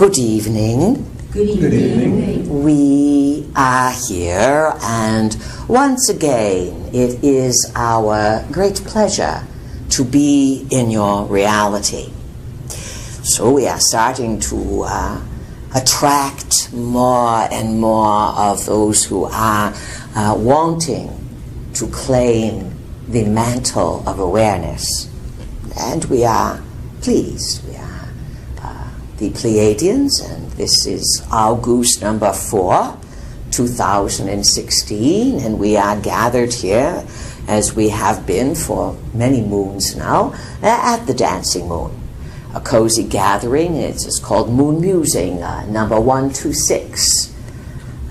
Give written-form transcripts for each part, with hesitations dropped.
Good evening. Good evening. We are here, and once again, it is our great pleasure to be in your reality. So we are starting to attract more and more of those who are wanting to claim the mantle of awareness. And we are pleased. We are the Pleiadians, and this is August number 4, 2016, and we are gathered here, as we have been for many moons now, at the Dancing Moon. A cozy gathering. It is called Moon Musing, number 126.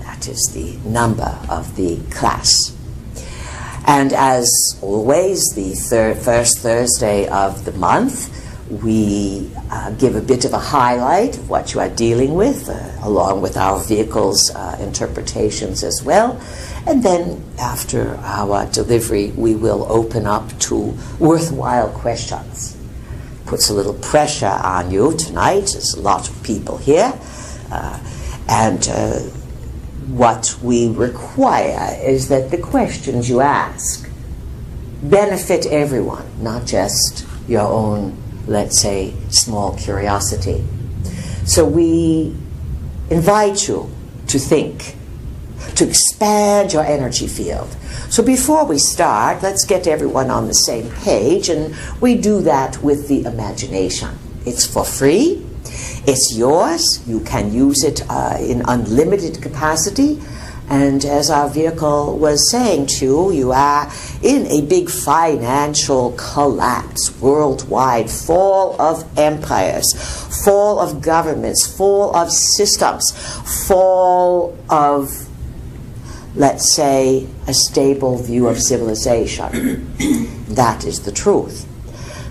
That is the number of the class. And as always, the first Thursday of the month, we give a bit of a highlight of what you are dealing with, along with our vehicles' interpretations as well. And then after our delivery, we will open up to worthwhile questions. Puts a little pressure on you tonight. There's a lot of people here. And what we require is that the questions you ask benefit everyone, not just your own, let's say, small curiosity. So we invite you to think, to expand your energy field. So before we start, let's get everyone on the same page, and we do that with the imagination. It's for free. It's yours. You can use it in unlimited capacity. And as our vehicle was saying to you, you are in a big financial collapse worldwide, fall of empires, fall of governments, fall of systems, fall of, let's say, a stable view of civilization. That is the truth.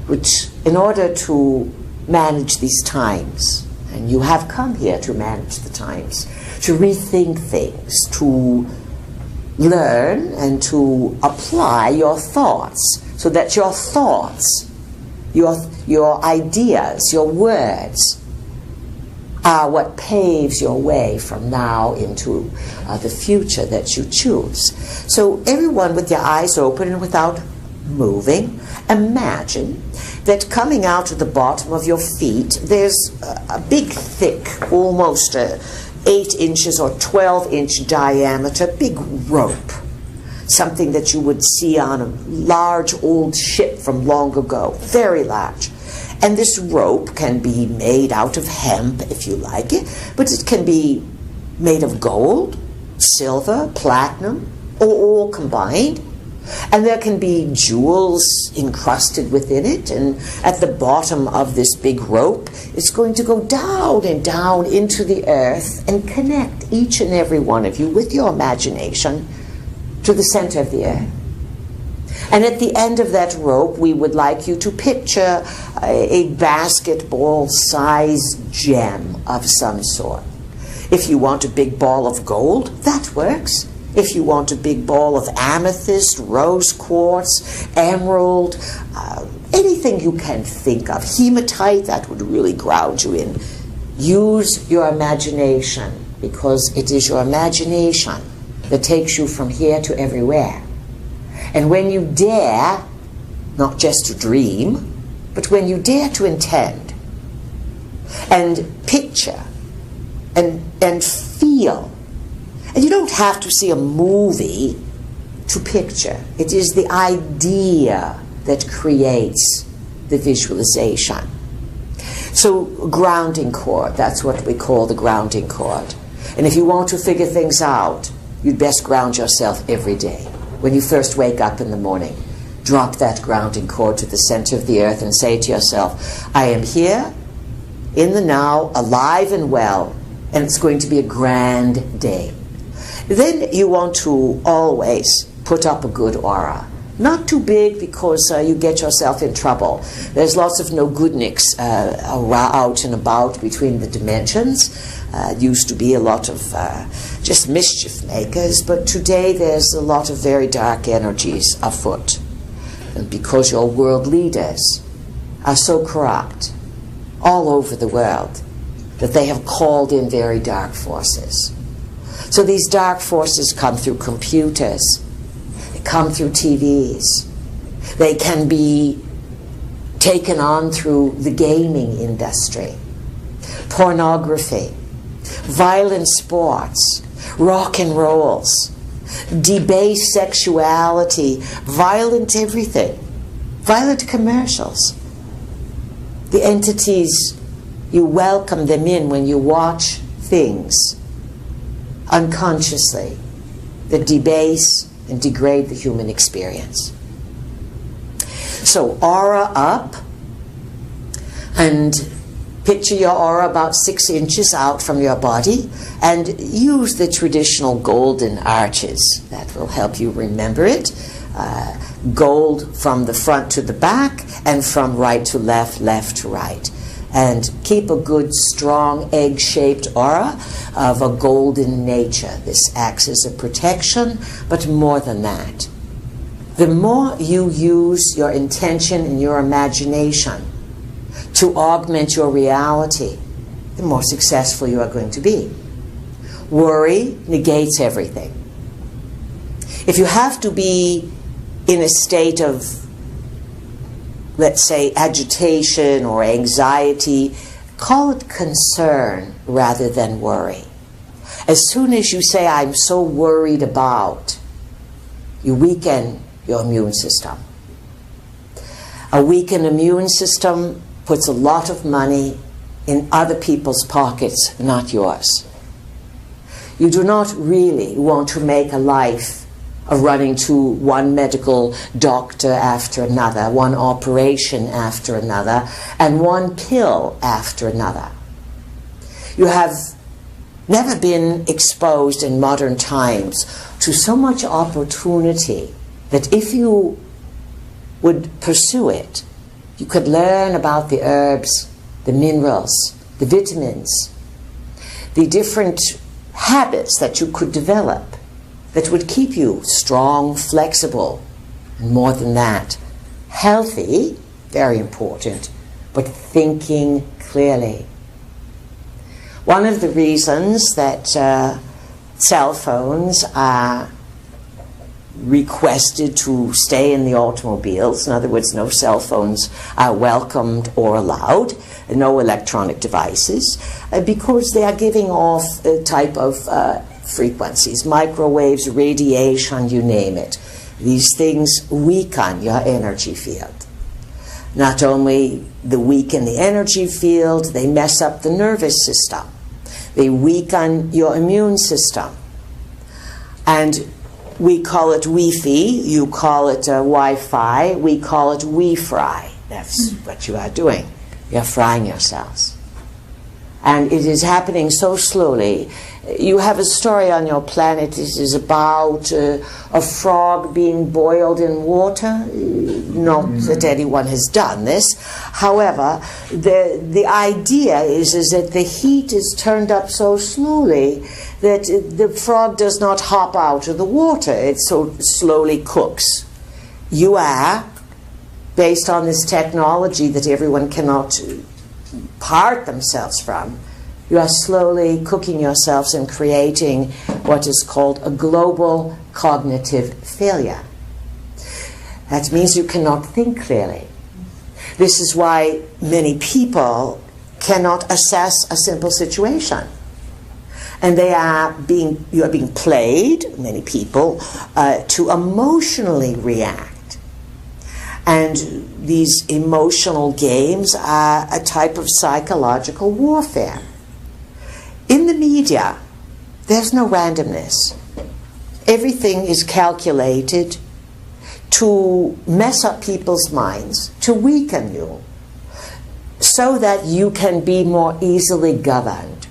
Which, in order to manage these times, and you have come here to manage the times, to rethink things, to learn and to apply your thoughts, so that your thoughts, your ideas, your words are what paves your way from now into the future that you choose. So everyone with your eyes open and without moving, imagine that coming out of the bottom of your feet, there's a big, thick, almost 8 inches or 12-inch diameter, big rope. Something that you would see on a large old ship from long ago, very large. And this rope can be made out of hemp, if you like it, but it can be made of gold, silver, platinum, or all combined. And there can be jewels encrusted within it, and at the bottom of this big rope, it's going to go down and down into the earth and connect each and every one of you with your imagination to the center of the earth. And at the end of that rope, we would like you to picture a basketball-sized gem of some sort. If you want a big ball of gold, that works. If you want a big ball of amethyst, rose quartz, emerald, anything you can think of, hematite, that would really ground you in. Use your imagination, because it is your imagination that takes you from here to everywhere. And when you dare, not just to dream, but when you dare to intend and picture and feel. And you don't have to see a movie to picture. It is the idea that creates the visualization. So grounding cord, that's what we call the grounding cord. And if you want to figure things out, you'd best ground yourself every day. When you first wake up in the morning, drop that grounding cord to the center of the earth and say to yourself, I am here, in the now, alive and well, and it's going to be a grand day. Then you want to always put up a good aura. Not too big, because you get yourself in trouble. There's lots of no-goodniks out and about between the dimensions. Used to be a lot of just mischief makers, but today there's a lot of very dark energies afoot. And because your world leaders are so corrupt all over the world, that they have called in very dark forces. So these dark forces come through computers, they come through TVs, they can be taken on through the gaming industry, pornography, violent sports, rock and rolls, debased sexuality, violent everything, violent commercials. The entities, you welcome them in when you watch things unconsciously that debase and degrade the human experience. So aura up, and picture your aura about 6 inches out from your body, and use the traditional golden arches. That will help you remember it. Gold from the front to the back, and from right to left, left to right. And keep a good, strong, egg-shaped aura of a golden nature. This acts as a protection, but more than that. The more you use your intention and your imagination to augment your reality, the more successful you are going to be. Worry negates everything. If you have to be in a state of, let's say, agitation or anxiety, call it concern rather than worry. As soon as you say, I'm so worried about, you weaken your immune system. A weakened immune system puts a lot of money in other people's pockets, not yours. You do not really want to make a life of running to one medical doctor after another, one operation after another, and one pill after another. You have never been exposed in modern times to so much opportunity that if you would pursue it, you could learn about the herbs, the minerals, the vitamins, the different habits that you could develop that would keep you strong, flexible, and more than that, healthy, very important, but thinking clearly. One of the reasons that cell phones are requested to stay in the automobiles, in other words, no cell phones are welcomed or allowed, no electronic devices, because they are giving off a type of frequencies, microwaves, radiation, you name it. These things weaken your energy field. Not only they weaken the energy field, they mess up the nervous system. They weaken your immune system. And we call it Wi-Fi, you call it Wi-Fi, we call it Wi-Fry. That's what you are doing. You're frying yourselves. And it is happening so slowly. You have a story on your planet. It is about a frog being boiled in water. Not that anyone has done this. However, the idea is that the heat is turned up so slowly that the frog does not hop out of the water. It so slowly cooks. You are, based on this technology that everyone cannot part themselves from, you are slowly cooking yourselves and creating what is called a global cognitive failure. That means you cannot think clearly. This is why many people cannot assess a simple situation. And you are being played, many people, to emotionally react. And these emotional games are a type of psychological warfare. In the media, there's no randomness. Everything is calculated to mess up people's minds, to weaken you, so that you can be more easily governed,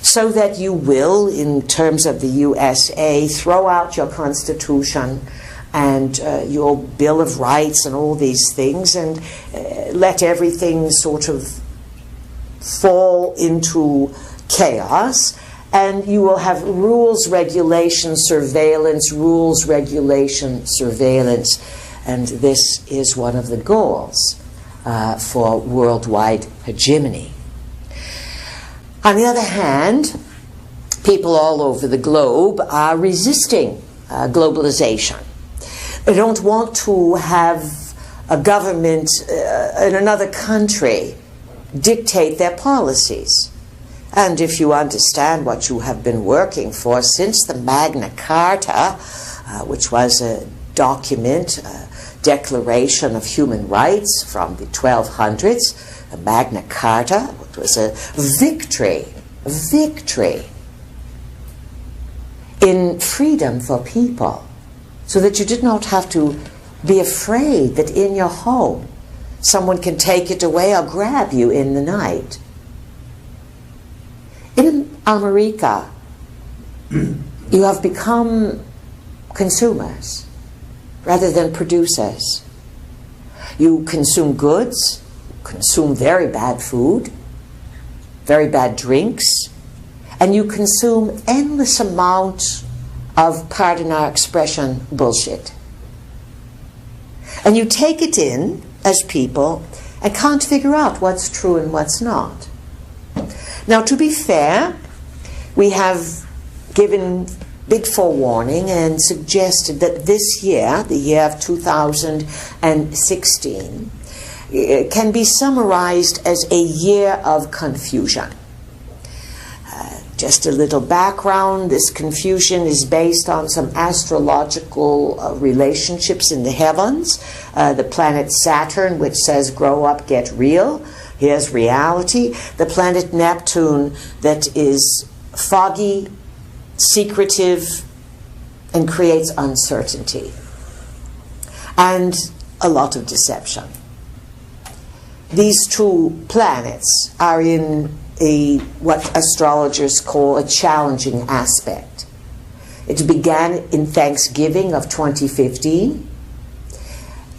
so that you will, in terms of the USA, throw out your Constitution and your Bill of Rights and all these things, and let everything sort of fall into chaos, and you will have rules, regulation, surveillance, rules, regulation, surveillance, and this is one of the goals for worldwide hegemony. On the other hand, people all over the globe are resisting globalization. They don't want to have a government in another country dictate their policies. And if you understand what you have been working for since the Magna Carta, which was a document, a declaration of human rights from the 1200s, the Magna Carta, it was a victory in freedom for people, so that you did not have to be afraid that in your home someone can take it away or grab you in the night. In America, you have become consumers rather than producers. You consume goods, consume very bad food, very bad drinks, and you consume endless amounts of, pardon our expression, bullshit. And you take it in as people and can't figure out what's true and what's not. Now, to be fair, we have given big forewarning and suggested that this year, the year of 2016, can be summarized as a year of confusion. Just a little background, this confusion is based on some astrological relationships in the heavens. The planet Saturn, which says grow up, get real. Here's reality. The planet Neptune, that is foggy, secretive, and creates uncertainty. And a lot of deception. These two planets are in what astrologers call a challenging aspect. It began in Thanksgiving of 2015.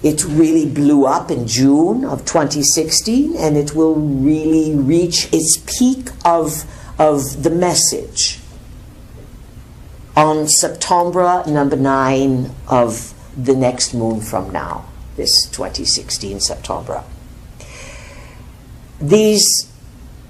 It really blew up in June of 2016, and it will really reach its peak of the message on September number 9 of the next moon from now, this 2016 September. These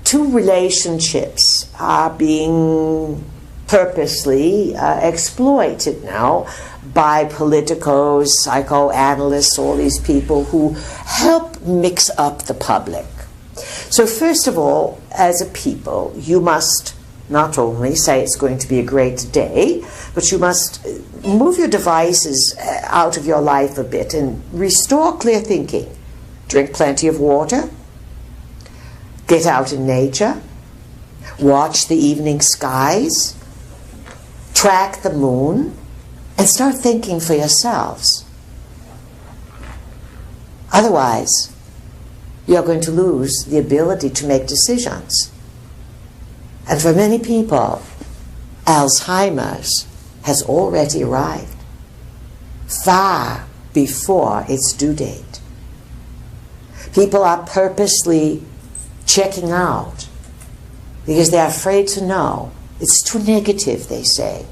two relationships are being purposely exploited now by politicos, psychoanalysts, all these people who help mix up the public. So first of all, as a people, you must not only say it's going to be a great day, but you must move your devices out of your life a bit and restore clear thinking. Drink plenty of water. Get out in nature, watch the evening skies, track the moon, and start thinking for yourselves. Otherwise, you're going to lose the ability to make decisions. And for many people, Alzheimer's has already arrived, far before its due date. People are purposely checking out because they're afraid to know. It's too negative, they say.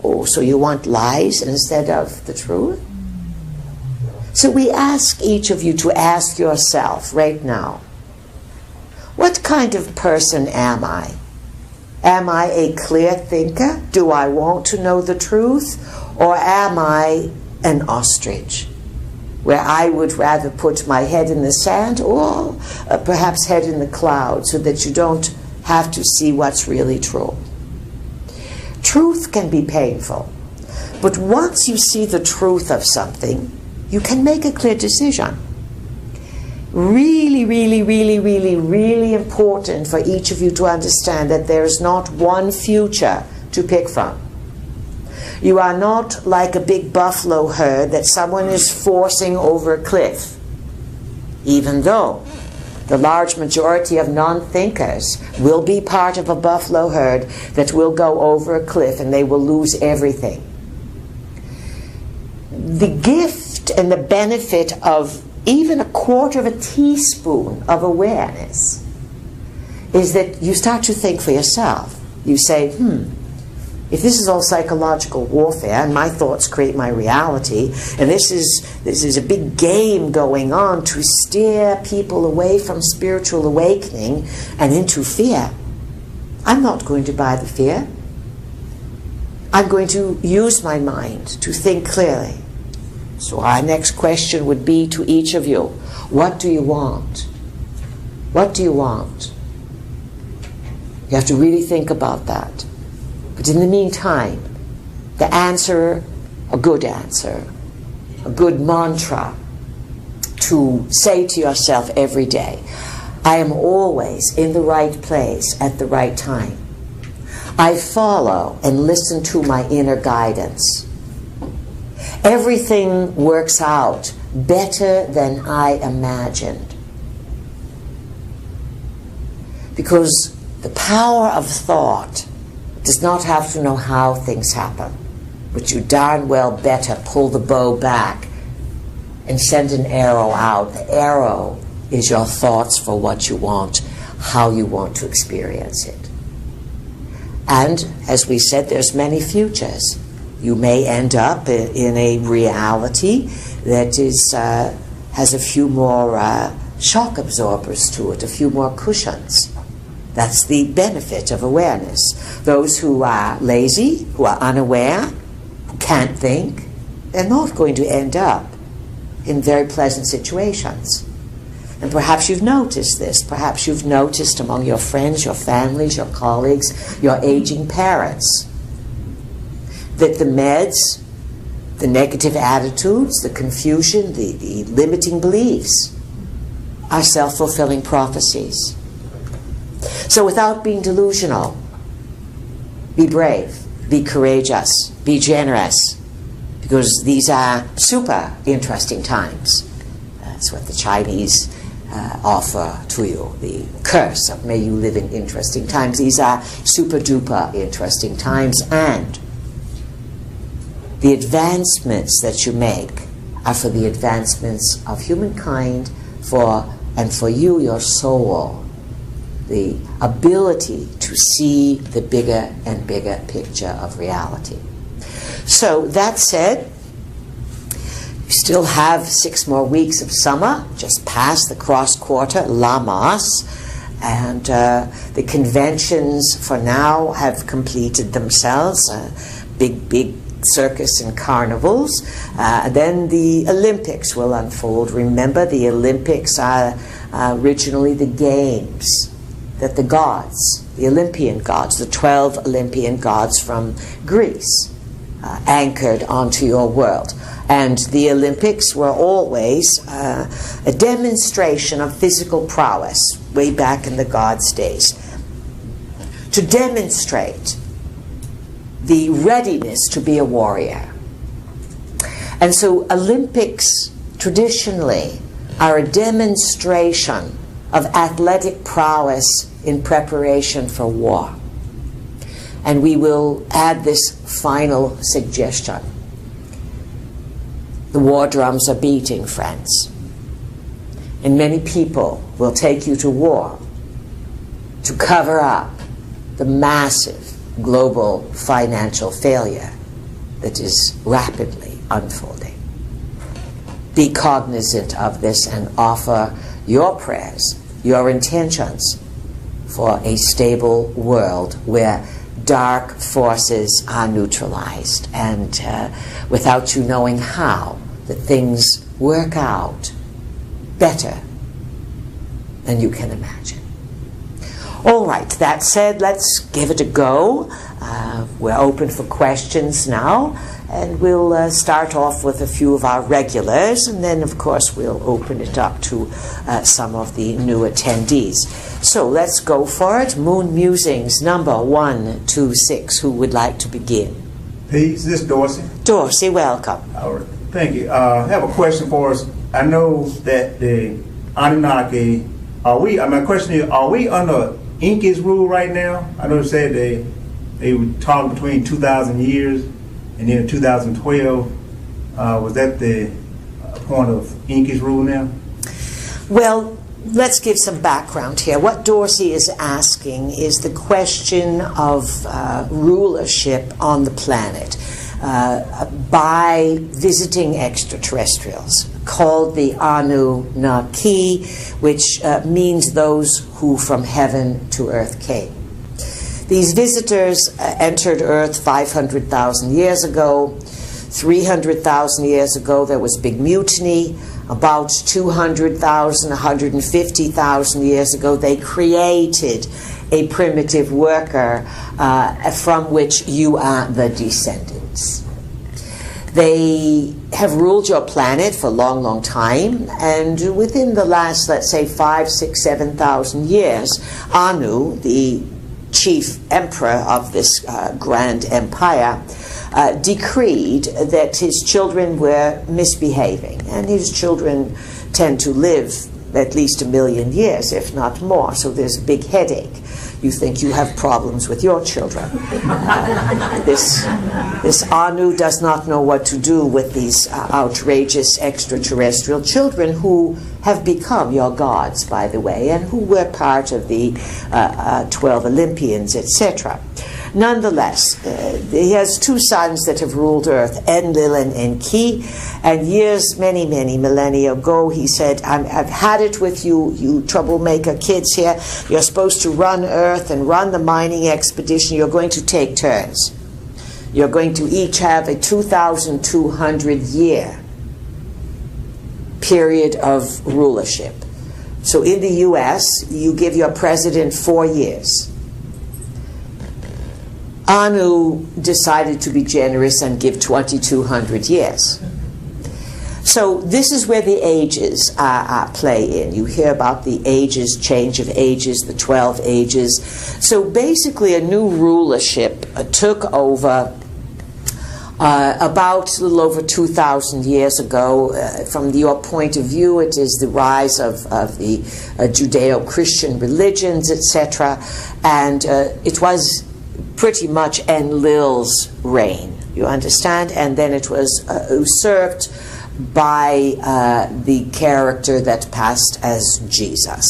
Oh, so you want lies instead of the truth? So we ask each of you to ask yourself right now, what kind of person am I? Am I a clear thinker? Do I want to know the truth? Or am I an ostrich, where I would rather put my head in the sand or perhaps head in the clouds so that you don't have to see what's really true? Truth can be painful, but once you see the truth of something, you can make a clear decision. Really, really, really, really, really important for each of you to understand that there is not one future to pick from. You are not like a big buffalo herd that someone is forcing over a cliff, even though the large majority of non-thinkers will be part of a buffalo herd that will go over a cliff and they will lose everything. The gift and the benefit of even a quarter of a teaspoon of awareness is that you start to think for yourself. You say, if this is all psychological warfare and my thoughts create my reality, and this is a big game going on to steer people away from spiritual awakening and into fear, I'm not going to buy the fear. I'm going to use my mind to think clearly. So our next question would be to each of you, what do you want? What do you want? You have to really think about that. But in the meantime, the answer, a good answer, a good mantra to say to yourself every day, I am always in the right place at the right time. I follow and listen to my inner guidance. Everything works out better than I imagined. Because the power of thought does not have to know how things happen, but you darn well better pull the bow back and send an arrow out. The arrow is your thoughts for what you want, how you want to experience it. And as we said, there's many futures. You may end up in a reality that is has a few more shock absorbers to it, a few more cushions. That's the benefit of awareness. Those who are lazy, who are unaware, who can't think, they're not going to end up in very pleasant situations. And perhaps you've noticed this. Perhaps you've noticed among your friends, your families, your colleagues, your aging parents, that the meds, the negative attitudes, the confusion, the limiting beliefs are self-fulfilling prophecies. So without being delusional, be brave, be courageous, be generous, because these are super interesting times. That's what the Chinese offer to you, the curse of may you live in interesting times. These are super duper interesting times, and the advancements that you make are for the advancements of humankind, and for you, your soul, the ability to see the bigger and bigger picture of reality. So that said, you still have 6 more weeks of summer, just past the cross quarter, Lamas, and the conventions for now have completed themselves, big circus and carnivals. Then the Olympics will unfold. Remember, the Olympics are originally the games that the gods, the Olympian gods, the 12 Olympian gods from Greece, anchored onto your world. And the Olympics were always a demonstration of physical prowess, way back in the gods' days, to demonstrate the readiness to be a warrior. And so Olympics traditionally are a demonstration of athletic prowess in preparation for war. And we will add this final suggestion. The war drums are beating, friends. And many people will take you to war to cover up the massive global financial failure that is rapidly unfolding. Be cognizant of this and offer your prayers, your intentions for a stable world where dark forces are neutralized, and without you knowing how, that things work out better than you can imagine. All right, that said, let's give it a go. We're open for questions now, and we'll start off with a few of our regulars, and then, of course, we'll open it up to some of the new attendees. So let's go for it. Moon Musings, number 126. Who would like to begin? Peace, this is Dorsey. Dorsey, welcome. All right, thank you. I have a question for us. I know that the Anunnaki, my question is, are we under Inca's rule right now? I know they said they were talking between 2,000 years and then 2012. Was that the point of Inca's rule now? Well, let's give some background here. What Dorsey is asking is the question of rulership on the planet by visiting extraterrestrials, called the Anunnaki, which means those who from heaven to earth came. These visitors entered Earth 500,000 years ago. 300,000 years ago, there was big mutiny. About 200,000, 150,000 years ago, they created a primitive worker from which you are the descendants. They have ruled your planet for a long, long time, and within the last, let's say, 5, 6, 7,000 years, Anu, the chief emperor of this grand empire, decreed that his children were misbehaving, and his children tend to live at least 1 million years, if not more, so there's a big headache. You think you have problems with your children. This Anu does not know what to do with these outrageous extraterrestrial children who have become your gods, by the way, and who were part of the 12 Olympians, etc. Nonetheless, he has 2 sons that have ruled Earth, Enlil and Enki, and years, many, many millennia ago, he said, I've had it with you, you troublemaker kids here. You're supposed to run Earth and run the mining expedition. You're going to take turns. You're going to each have a 2,200-year period of rulership. So in the U.S., you give your president 4 years. Anu decided to be generous and give 2,200 years. So this is where the ages play in. You hear about the ages, change of ages, the 12 ages. So basically a new rulership took over about a little over 2,000 years ago. From your point of view, it is the rise of the Judeo-Christian religions, etc. And it was pretty much Enlil's reign, you understand? And then it was usurped by the character that passed as Jesus.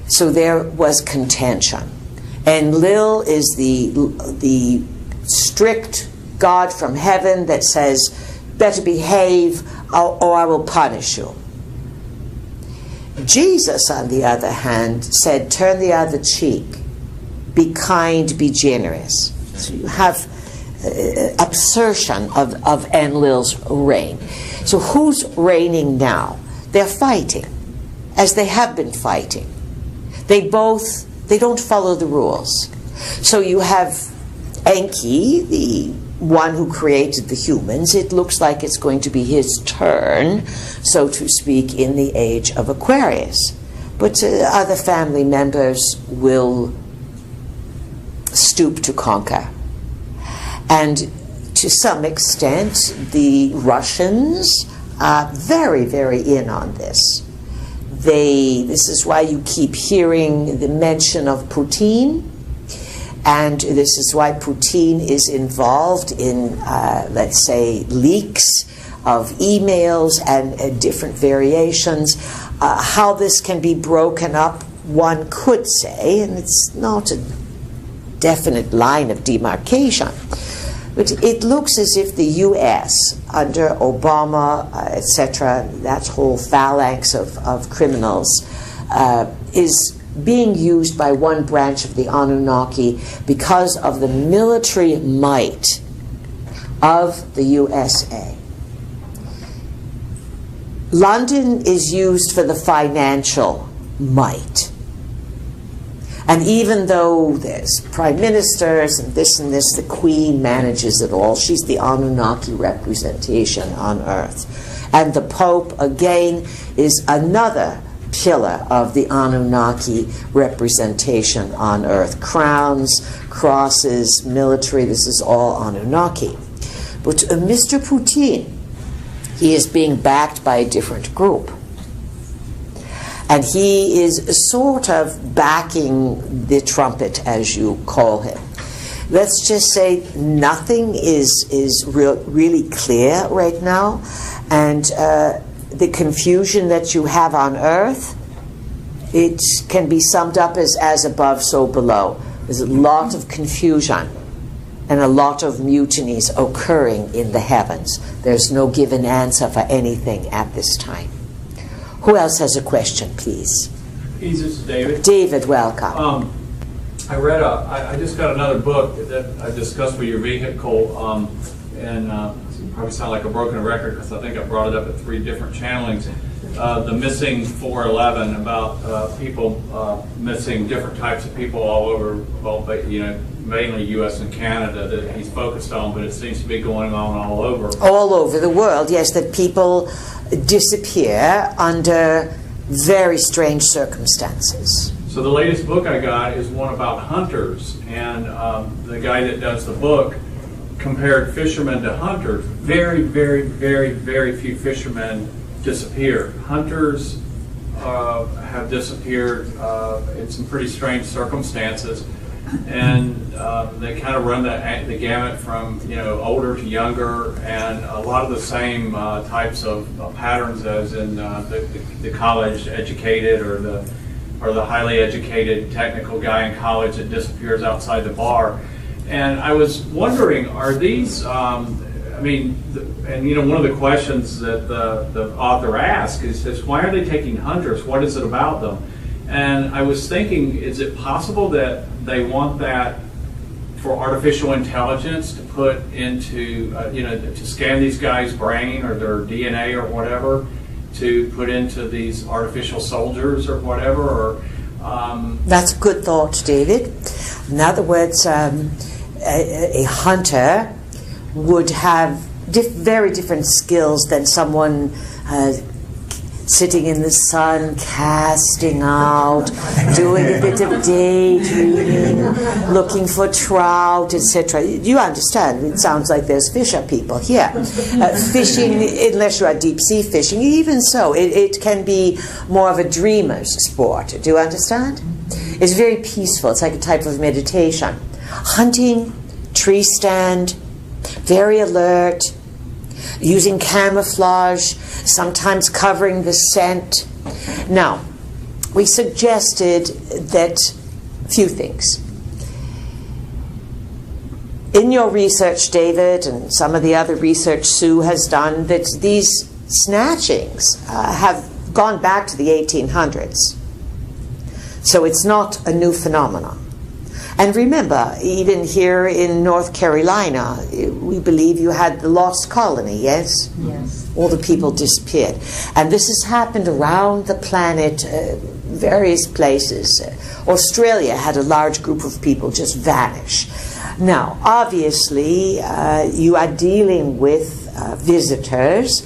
So there was contention. Enlil is the strict God from heaven that says, better behave or I will punish you. Jesus, on the other hand, said, turn the other cheek. Be kind, be generous. So you have absorption of Enlil's reign. So who's reigning now? They're fighting, as they have been fighting. They don't follow the rules. So you have Enki, the one who created the humans. It looks like it's going to be his turn, so to speak, in the age of Aquarius. But other family members will stoop to conquer. And to some extent, the Russians are very, very in on this. This is why you keep hearing the mention of Putin, and this is why Putin is involved in, let's say, leaks of emails and different variations. How this can be broken up, one could say, and it's not a definite line of demarcation, but it looks as if the U.S. under Obama, etc., that whole phalanx of criminals, is being used by one branch of the Anunnaki because of the military might of the USA. London is used for the financial might. And even though there's prime ministers and this, the Queen manages it all. She's the Anunnaki representation on Earth. And the Pope, again, is another pillar of the Anunnaki representation on Earth. Crowns, crosses, military, this is all Anunnaki. But Mr. Putin, he is being backed by a different group. And he is sort of backing the trumpet, as you call him. Let's just say nothing is really clear right now. And the confusion that you have on Earth, it can be summed up as above, so below. There's a lot of confusion and a lot of mutinies occurring in the heavens. There's no given answer for anything at this time. Who else has a question, please? This is David. David, welcome. I just got another book that I discussed with your vehicle, and probably sound like a broken record because I think I brought it up at 3 different channelings. The Missing 411, about people missing, different types of people all over, well, mainly U.S. and Canada that he's focused on, but it seems to be going on all over. All over the world, yes, that people disappear under very strange circumstances. So the latest book I got is one about hunters, and the guy that does the book compared fishermen to hunters. Very, very, very, very few fishermen disappear. Hunters have disappeared in some pretty strange circumstances, and they kind of run the gamut from older to younger, and a lot of the same types of patterns as in the college educated or the highly educated technical guy in college that disappears outside the bar. And I was wondering, are these, one of the questions that the author asked is why are they taking hunters? What is it about them? And I was thinking, is it possible that they want that for artificial intelligence to put into, to scan these guys' brain or their DNA or whatever, to put into these artificial soldiers or whatever? Or That's a good thought, David. In other words, a hunter would have very different skills than someone sitting in the sun, casting out, doing a bit of daydreaming, looking for trout, etc. You understand? It sounds like there's fisher people here. Fishing, unless you're at deep sea fishing, even so, it can be more of a dreamer's sport. Do you understand? It's very peaceful. It's like a type of meditation. Hunting, tree stand, very alert, using camouflage, sometimes covering the scent. Now, we suggested that few things. In your research, David, and some of the other research Sue has done, that these snatchings have gone back to the 1800s. So it's not a new phenomenon. And remember, even here in North Carolina, we believe you had the lost colony, yes? Yes. All the people disappeared. And this has happened around the planet, various places. Australia had a large group of people just vanish. Now, obviously, you are dealing with visitors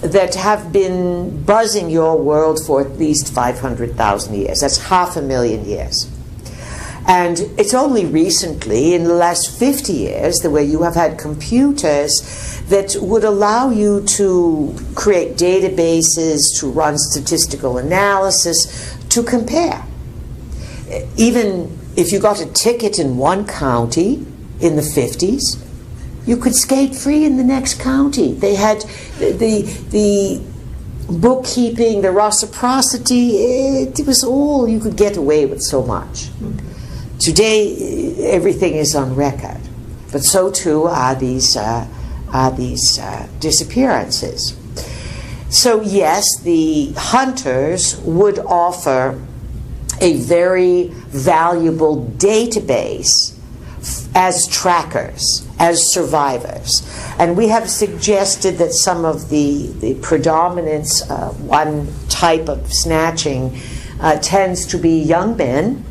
that have been buzzing your world for at least 500,000 years. That's 500,000 years. And it's only recently, in the last 50 years, the way you have had computers that would allow you to create databases, to run statistical analysis, to compare. Even if you got a ticket in one county in the 50s, you could skate free in the next county. They had the bookkeeping, the reciprocity, it was all, you could get away with so much. Today, everything is on record, but so too are these disappearances. So yes, the hunters would offer a very valuable database as trackers, as survivors. And we have suggested that some of the predominance, one type of snatching tends to be young men,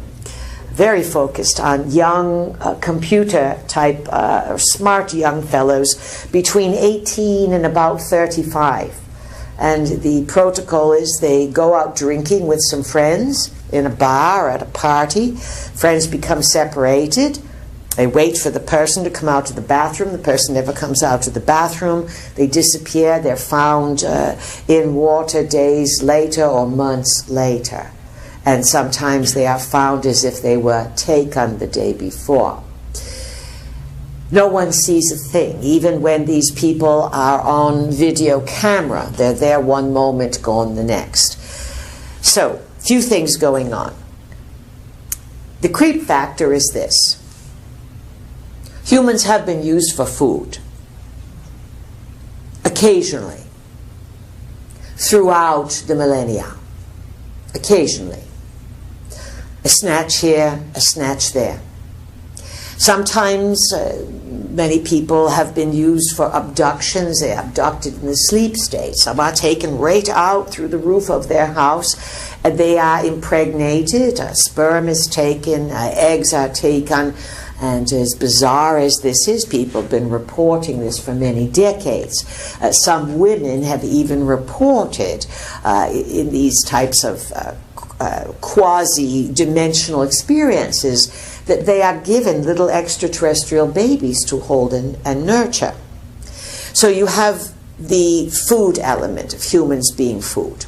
very focused on young computer type, smart young fellows between 18 and about 35. And the protocol is they go out drinking with some friends in a bar or at a party. Friends become separated. They wait for the person to come out to the bathroom. The person never comes out to the bathroom. They disappear. They're found in water days later or months later. And sometimes they are found as if they were taken the day before. No one sees a thing, even when these people are on video camera. They're there one moment, gone the next. So, few things going on. The creep factor is this. Humans have been used for food, occasionally, throughout the millennia, occasionally. A snatch here, a snatch there. Sometimes many people have been used for abductions. They're abducted in the sleep state. Some are taken right out through the roof of their house, and they are impregnated. Sperm is taken, eggs are taken, and as bizarre as this is, people have been reporting this for many decades. Some women have even reported in these types of quasi-dimensional experiences that they are given little extraterrestrial babies to hold and nurture. So you have the food element of humans being food.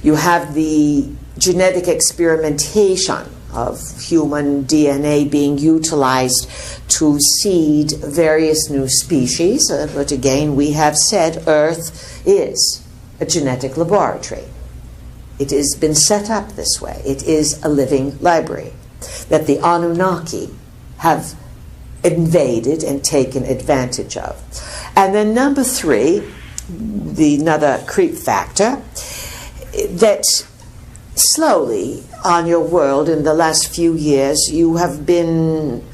You have the genetic experimentation of human DNA being utilized to seed various new species. But again, we have said Earth is a genetic laboratory. It has been set up this way. It is a living library that the Anunnaki have invaded and taken advantage of. And then number 3, another creep factor, that slowly on your world in the last few years you have been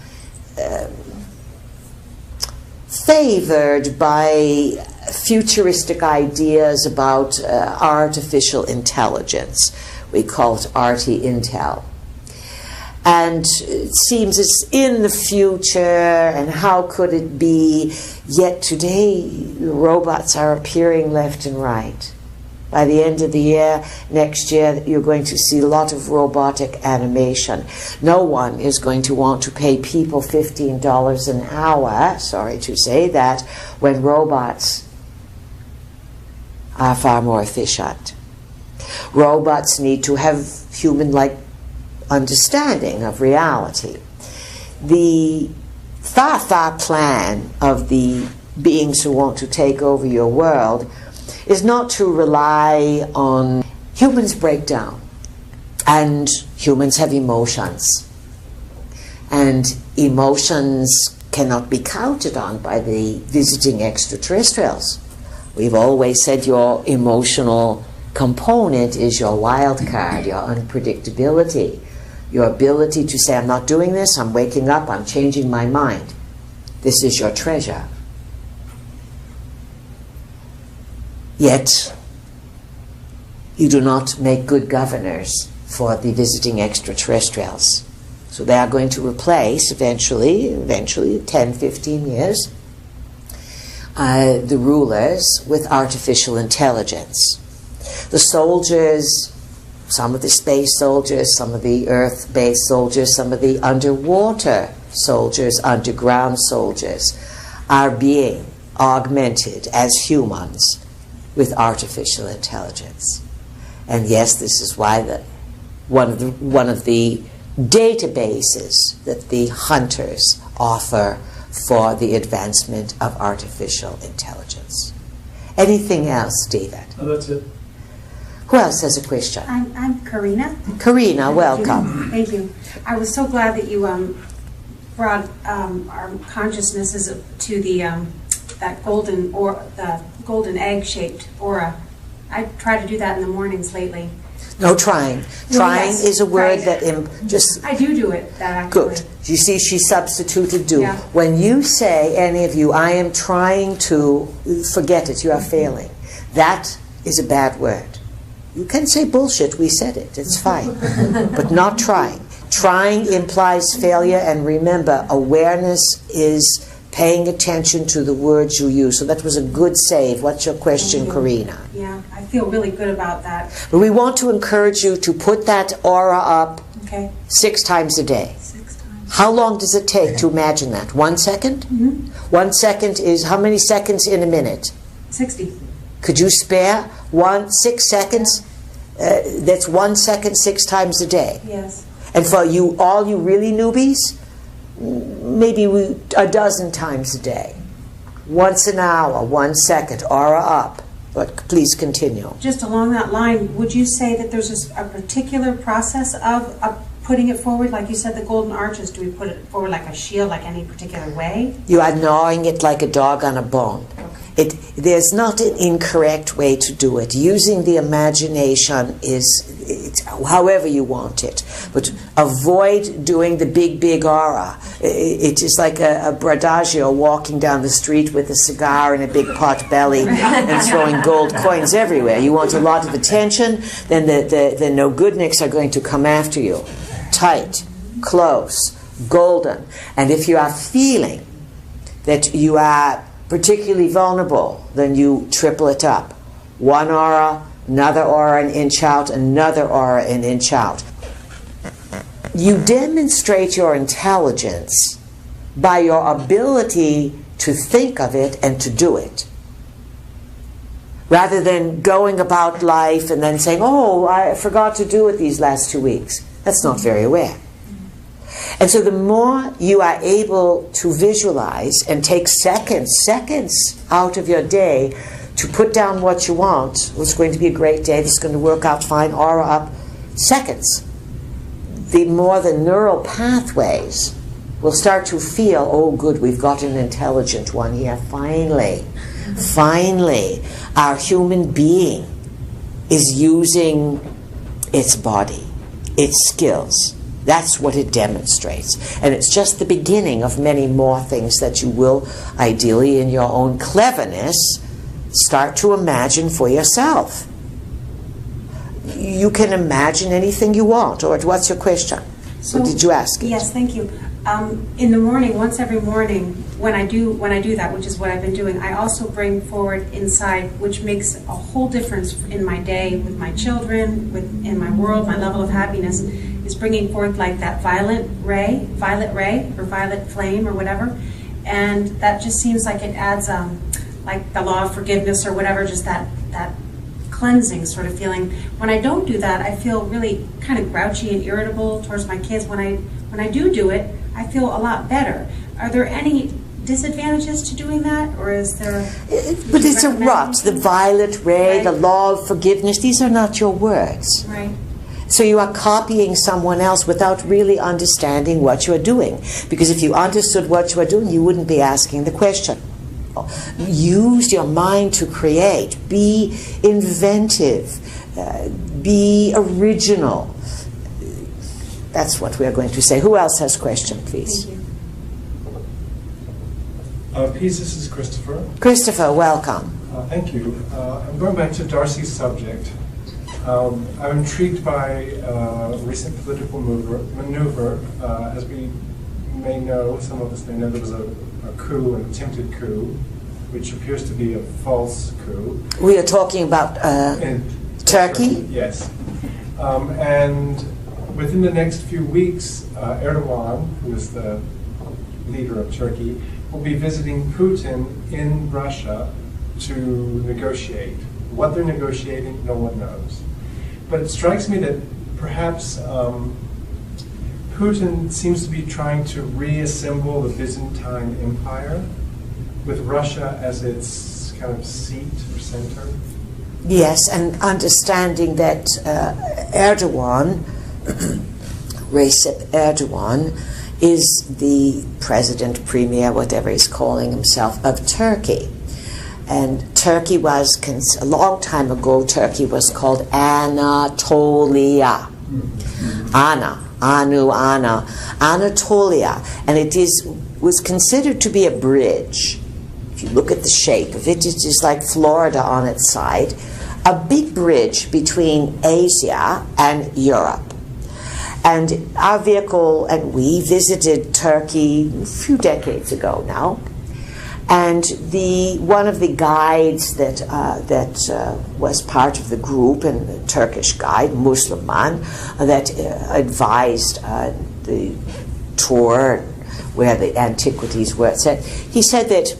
favored by futuristic ideas about artificial intelligence. We call it arti-intel. And it seems it's in the future, and how could it be? Yet today, robots are appearing left and right. By the end of the year, next year, you're going to see a lot of robotic animation. No one is going to want to pay people $15 an hour, sorry to say that, when robots are far more efficient. Robots need to have human-like understanding of reality. The far plan of the beings who want to take over your world is not to rely on humans break down, and humans have emotions, and emotions cannot be counted on by the visiting extraterrestrials. We've always said your emotional component is your wild card, your unpredictability, your ability to say, I'm not doing this, I'm waking up, I'm changing my mind. This is your treasure. Yet, you do not make good governors for the visiting extraterrestrials. So they are going to replace, eventually 10, 15 years, the rulers with artificial intelligence. The soldiers, some of the space soldiers, some of the earth-based soldiers, some of the underwater soldiers, underground soldiers, are being augmented as humans with artificial intelligence. And yes, this is why one of the databases that the hunters offer for the advancement of artificial intelligence. Anything else, David? Oh, that's it. Who else has a question? I'm Karina. Karina, welcome. Thank you. I was so glad that you brought our consciousnesses to the that golden egg-shaped aura. I try to do that in the mornings lately. No trying. Trying yes, is a word right. that just... I do it, that actually. Good. You see, she substituted do. Yeah. When you say, any of you, I am trying to, forget it, you are failing. That is a bad word. You can say bullshit, we said it, it's fine. But not trying. Trying implies failure, and remember, awareness is paying attention to the words you use. So that was a good save. What's your question, Karina? Yeah, I feel really good about that. But we want to encourage you to put that aura up Okay. 6 times a day. 6 times. How long does it take to imagine that? 1 second? Mm-hmm. 1 second is how many seconds in a minute? 60. Could you spare 6 seconds? That's 1 second 6 times a day. Yes. And for you, all you really newbies, maybe a dozen times a day. Once an hour, 1 second, aura up. But please continue. Just along that line, would you say that there's a particular process of putting it forward? Like you said, the golden arches, do we put it forward like a shield, like any particular way? You are gnawing it like a dog on a bone. Okay. There's not an incorrect way to do it. Using the imagination is however you want it. But avoid doing the big aura. It is like a bradagio walking down the street with a cigar and a big pot belly and throwing gold coins everywhere. You want a lot of attention, then the no-goodniks are going to come after you. Tight, close, golden. And if you are feeling that you are particularly vulnerable, then you triple it up. One aura, another aura an inch out, another aura an inch out. You demonstrate your intelligence by your ability to think of it and to do it, rather than going about life and then saying, oh, I forgot to do it these last 2 weeks. That's not very aware. And so the more you are able to visualize and take seconds out of your day to put down what you want, it's going to be a great day, this is going to work out fine, aura up, seconds, the more the neural pathways will start to feel, oh good, we've got an intelligent one here, finally, our human being is using its body, its skills. That's what it demonstrates. And it's just the beginning of many more things that you will, ideally in your own cleverness, start to imagine for yourself. You can imagine anything you want. Or what's your question? So, what did you ask? Yes, thank you. In the morning, once every morning, when I do that, which is what I've been doing, I also bring forward insight, which makes a whole difference in my day, with my children, in my world, my level of happiness, is bringing forth like that violet ray, or violet flame, or whatever. And that just seems like it adds, like the law of forgiveness or whatever, just that cleansing sort of feeling. When I don't do that, I feel really kind of grouchy and irritable towards my kids. When I do it, I feel a lot better. Are there any disadvantages to doing that, or is there? But it's a rot. The violet ray, right. The law of forgiveness. These are not your words. Right. So you are copying someone else without really understanding what you are doing. Because if you understood what you are doing, you wouldn't be asking the question. Use your mind to create. Be inventive. Be original. That's what we are going to say. Who else has a question, please? Thank you. Peace, this is Christopher. Christopher, welcome. Thank you. I'm going back to Darcy's subject. I'm intrigued by recent political maneuver. As we may know, some of us may know, there was a coup, an attempted coup, which appears to be a false coup. We are talking about Turkey? Yes. And within the next few weeks, Erdogan, who is the leader of Turkey, will be visiting Putin in Russia to negotiate. What they're negotiating, no one knows. But it strikes me that perhaps Putin seems to be trying to reassemble the Byzantine Empire with Russia as its kind of seat or center. Yes, and understanding that Erdogan, Recep Erdogan, is the president, premier, whatever he's calling himself, of Turkey. And Turkey was, a long time ago, Turkey was called Anatolia. Anatolia. And it was considered to be a bridge. If you look at the shape of it, it is like Florida on its side. A big bridge between Asia and Europe. And our vehicle, and we visited Turkey a few decades ago now. And one of the guides that was part of the group, and the Turkish guide, Muslim man, that advised the tour where the antiquities were, he said that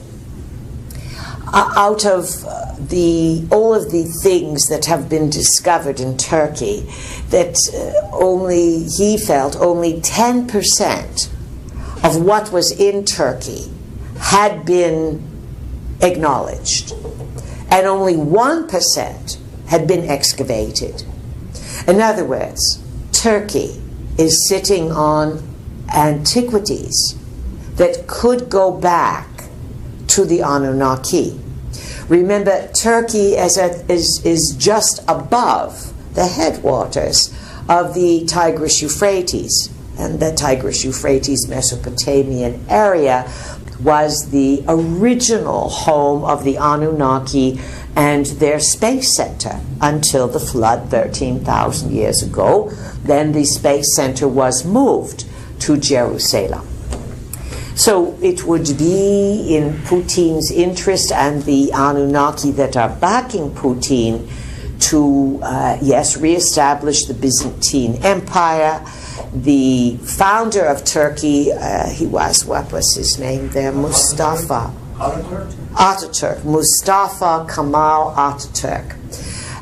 out of all of the things that have been discovered in Turkey, that he felt only 10% of what was in Turkey had been acknowledged, and only 1% had been excavated. In other words, Turkey is sitting on antiquities that could go back to the Anunnaki. Remember, Turkey is just above the headwaters of the Tigris-Euphrates. And the Tigris-Euphrates Mesopotamian area was the original home of the Anunnaki and their space center until the flood 13,000 years ago. Then the space center was moved to Jerusalem. So it would be in Putin's interest and the Anunnaki that are backing Putin to, yes, reestablish the Byzantine Empire. The founder of Turkey, he was, what was his name there? Mustafa. Ataturk. Mustafa Kemal Ataturk.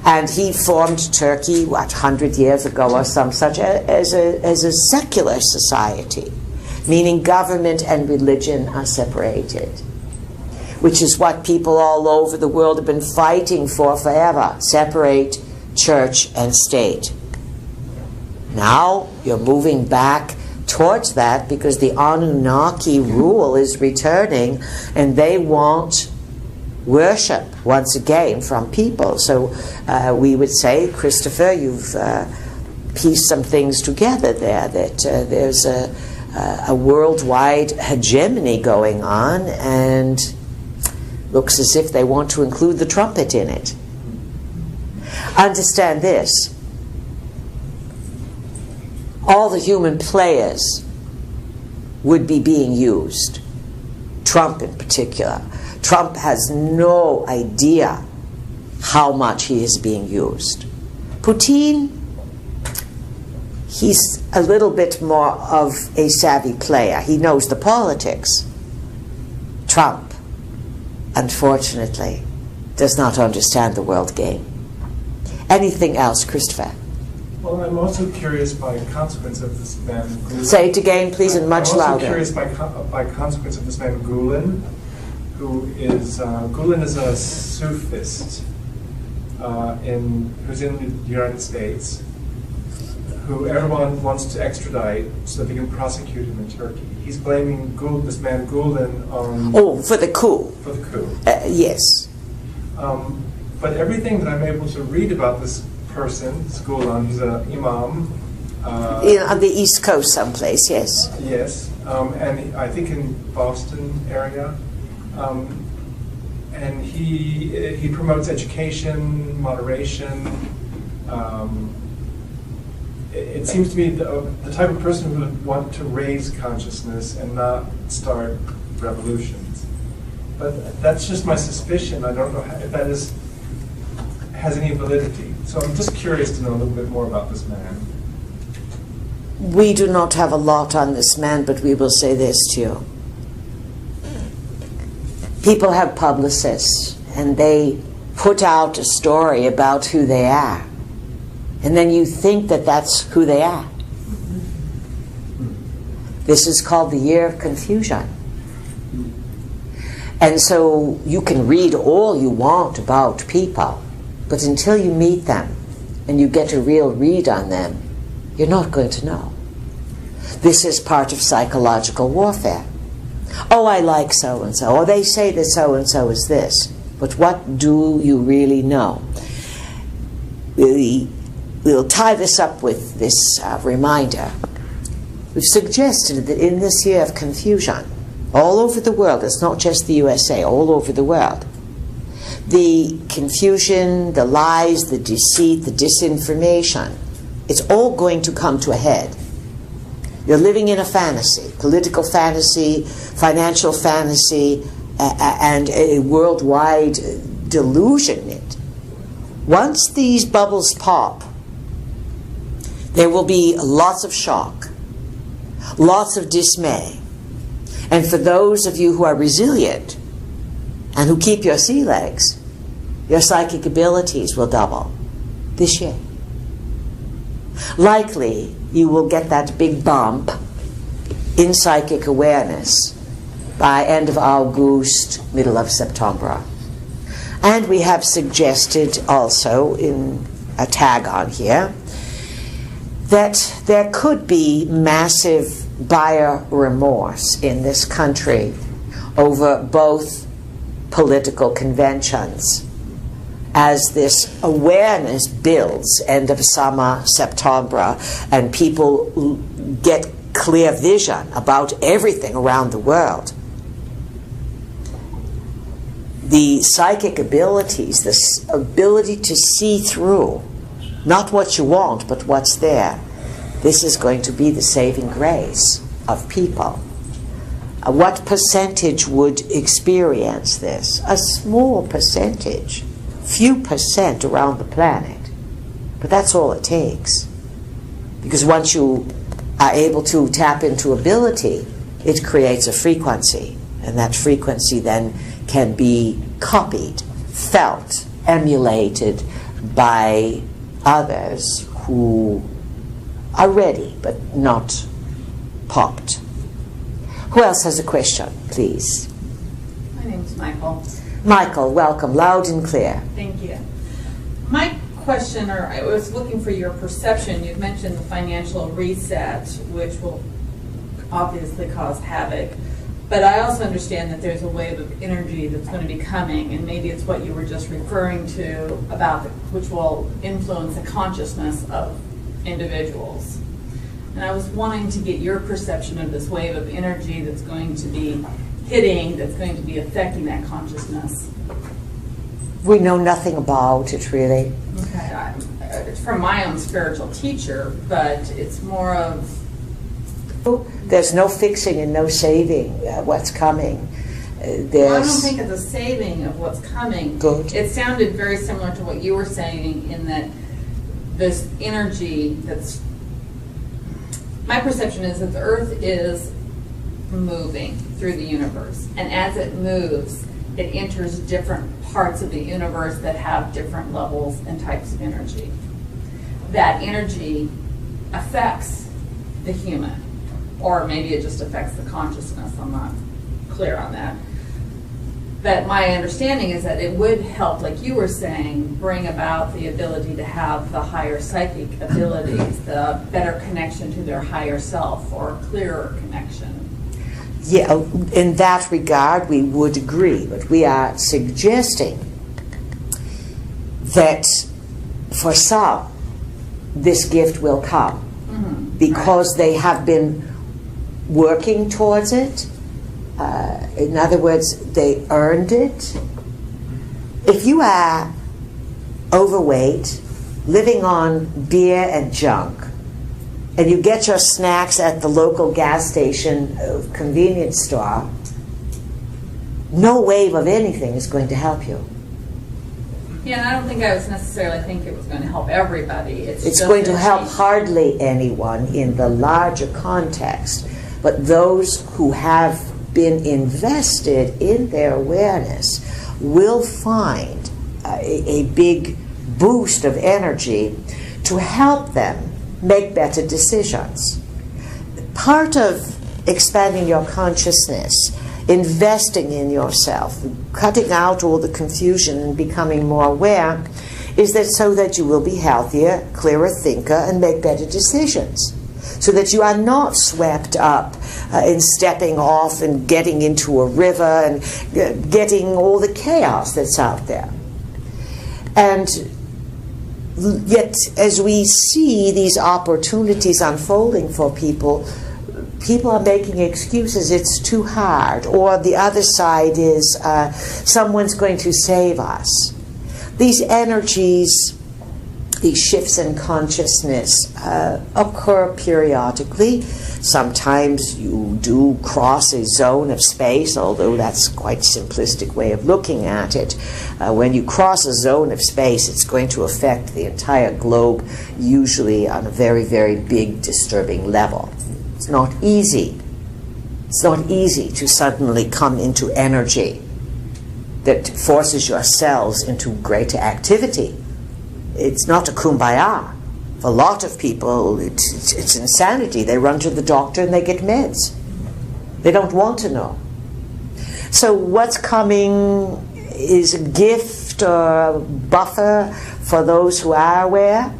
And he formed Turkey, what, 100 years ago or some such, as a secular society, meaning government and religion are separated, which is what people all over the world have been fighting for forever, separate church and state. Now you're moving back towards that because the Anunnaki rule is returning and they want worship once again from people. So we would say, Christopher, you've pieced some things together there, that there's a worldwide hegemony going on, and looks as if they want to include the trumpet in it. Understand this. All the human players would be being used. Trump in particular. Trump has no idea how much he is being used. Putin, he's a little bit more of a savvy player. He knows the politics. Trump, unfortunately, does not understand the world game. Anything else, Christopher? Well, I'm also curious by consequence of this man. Gulen. Say it again, please, and much louder. I'm also curious by consequence of this man Gulen, Gulen is a Sufist who's in the United States, who everyone wants to extradite so that they can prosecute him in Turkey. He's blaming this man Gulen on... Oh, for the coup. For the coup. Yes. But everything that I'm able to read about this person, this Gulen, he's an imam. On the East Coast someplace, yes. Yes, and I think in Boston area. And he promotes education, moderation. It seems to me the type of person who would want to raise consciousness and not start revolutions. But that's just my suspicion. I don't know if that has any validity. So I'm just curious to know a little bit more about this man. We do not have a lot on this man, but we will say this to you. People have publicists, and they put out a story about who they are. And then you think that that's who they are. This is called the year of confusion. And so you can read all you want about people, but until you meet them and you get a real read on them, you're not going to know. This is part of psychological warfare. Oh, I like so-and-so. Or they say that so-and-so is this. But what do you really know? We'll tie this up with this reminder. We've suggested that in this year of confusion, all over the world, it's not just the USA, all over the world, the confusion, the lies, the deceit, the disinformation, it's all going to come to a head. You're living in a fantasy, political fantasy, financial fantasy, and a worldwide delusionment. Once these bubbles pop, there will be lots of shock, lots of dismay. And for those of you who are resilient and who keep your sea legs, your psychic abilities will double this year. Likely, you will get that big bump in psychic awareness by end of August, middle of September. And we have suggested also in a tag on here that there could be massive buyer remorse in this country over both political conventions as this awareness builds, end of summer, September, and people get clear vision about everything around the world, the psychic abilities, this ability to see through, not what you want, but what's there, this is going to be the saving grace of people. What percentage would experience this? A small percentage, few percent around the planet. But that's all it takes. Because once you are able to tap into ability, it creates a frequency. And that frequency then can be copied, felt, emulated by others who are ready but not popped. Who else has a question, please? My name's Michael. Michael, welcome, loud and clear. Thank you. My question, or I was looking for your perception, you've mentioned the financial reset, which will obviously cause havoc, but I also understand that there's a wave of energy that's going to be coming, and maybe it's what you were just referring to about, which will influence the consciousness of individuals. And I was wanting to get your perception of this wave of energy that's going to be hitting, that's going to be affecting that consciousness. We know nothing about it, really. Okay, it's from my own spiritual teacher, but it's more of... There's no fixing and no saving what's coming. Well, I don't think it's a saving of what's coming. Good. It sounded very similar to what you were saying in that this energy that's... My perception is that the Earth is moving through the universe, and as it moves, it enters different parts of the universe that have different levels and types of energy. That energy affects the human, or maybe it just affects the consciousness. I'm not clear on that. But my understanding is that it would help, like you were saying, bring about the ability to have the higher psychic abilities, the better connection to their higher self, or a clearer connection. Yeah, in that regard, we would agree, but we are suggesting that for some, this gift will come because they have been working towards it. In other words, they earned it. If you are overweight, living on beer and junk, and you get your snacks at the local gas station convenience store, no wave of anything is going to help you. Yeah, and I don't think I was necessarily think it was going to help everybody. It's going to help hardly anyone in the larger context, but those who have been invested in their awareness will find a big boost of energy to help them make better decisions. Part of expanding your consciousness, investing in yourself, cutting out all the confusion and becoming more aware, is that so that you will be healthier, clearer thinker, and make better decisions. So that you are not swept up in stepping off and getting into a river and getting all the chaos that's out there. And yet, as we see these opportunities unfolding for people, people are making excuses, it's too hard, or the other side is someone's going to save us. These energies, these shifts in consciousness occur periodically. Sometimes you do cross a zone of space, although that's quite a simplistic way of looking at it. When you cross a zone of space, it's going to affect the entire globe, usually on a very, very big, disturbing level. It's not easy. It's not easy to suddenly come into energy that forces your cells into greater activity. It's not a kumbaya. For a lot of people, it's insanity. They run to the doctor and they get meds. They don't want to know. So what's coming is a gift or a buffer for those who are aware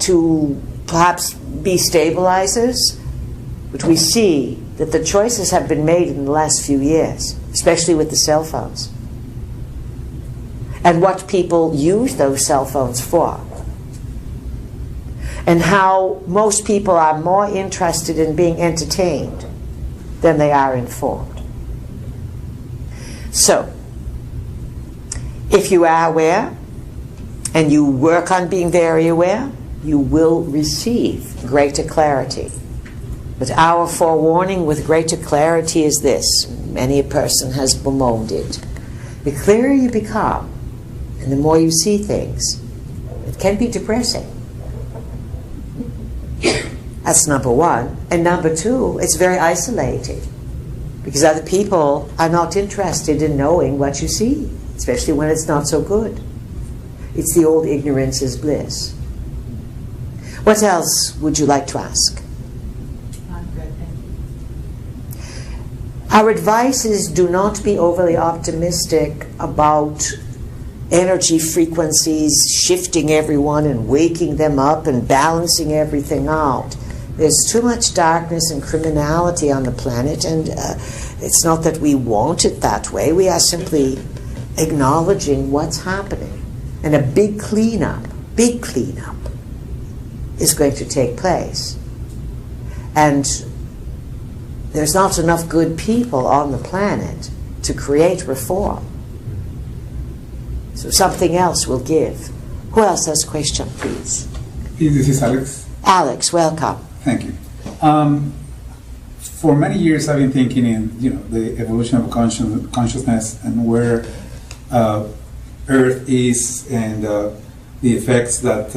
to perhaps be stabilizers. But we see that the choices have been made in the last few years, especially with the cell phones. and what people use those cell phones for, and how most people are more interested in being entertained than they are informed. So, if you are aware, and you work on being very aware, you will receive greater clarity. But our forewarning with greater clarity is this. Many a person has bemoaned it. The clearer you become, and the more you see things, it can be depressing. That's number one. And number two, it's very isolating, because other people are not interested in knowing what you see, especially when it's not so good. It's the old ignorance is bliss. What else would you like to ask? I'm good, thank you. Our advice is do not be overly optimistic about energy frequencies shifting everyone and waking them up and balancing everything out. There's too much darkness and criminality on the planet, and it's not that we want it that way. We are simply acknowledging what's happening. And a big cleanup is going to take place. And there's not enough good people on the planet to create reform. So something else will give. Who else has a question, please? This is Alex. Alex, welcome. Thank you. For many years, I've been thinking in the evolution of consciousness and where Earth is, and the effects that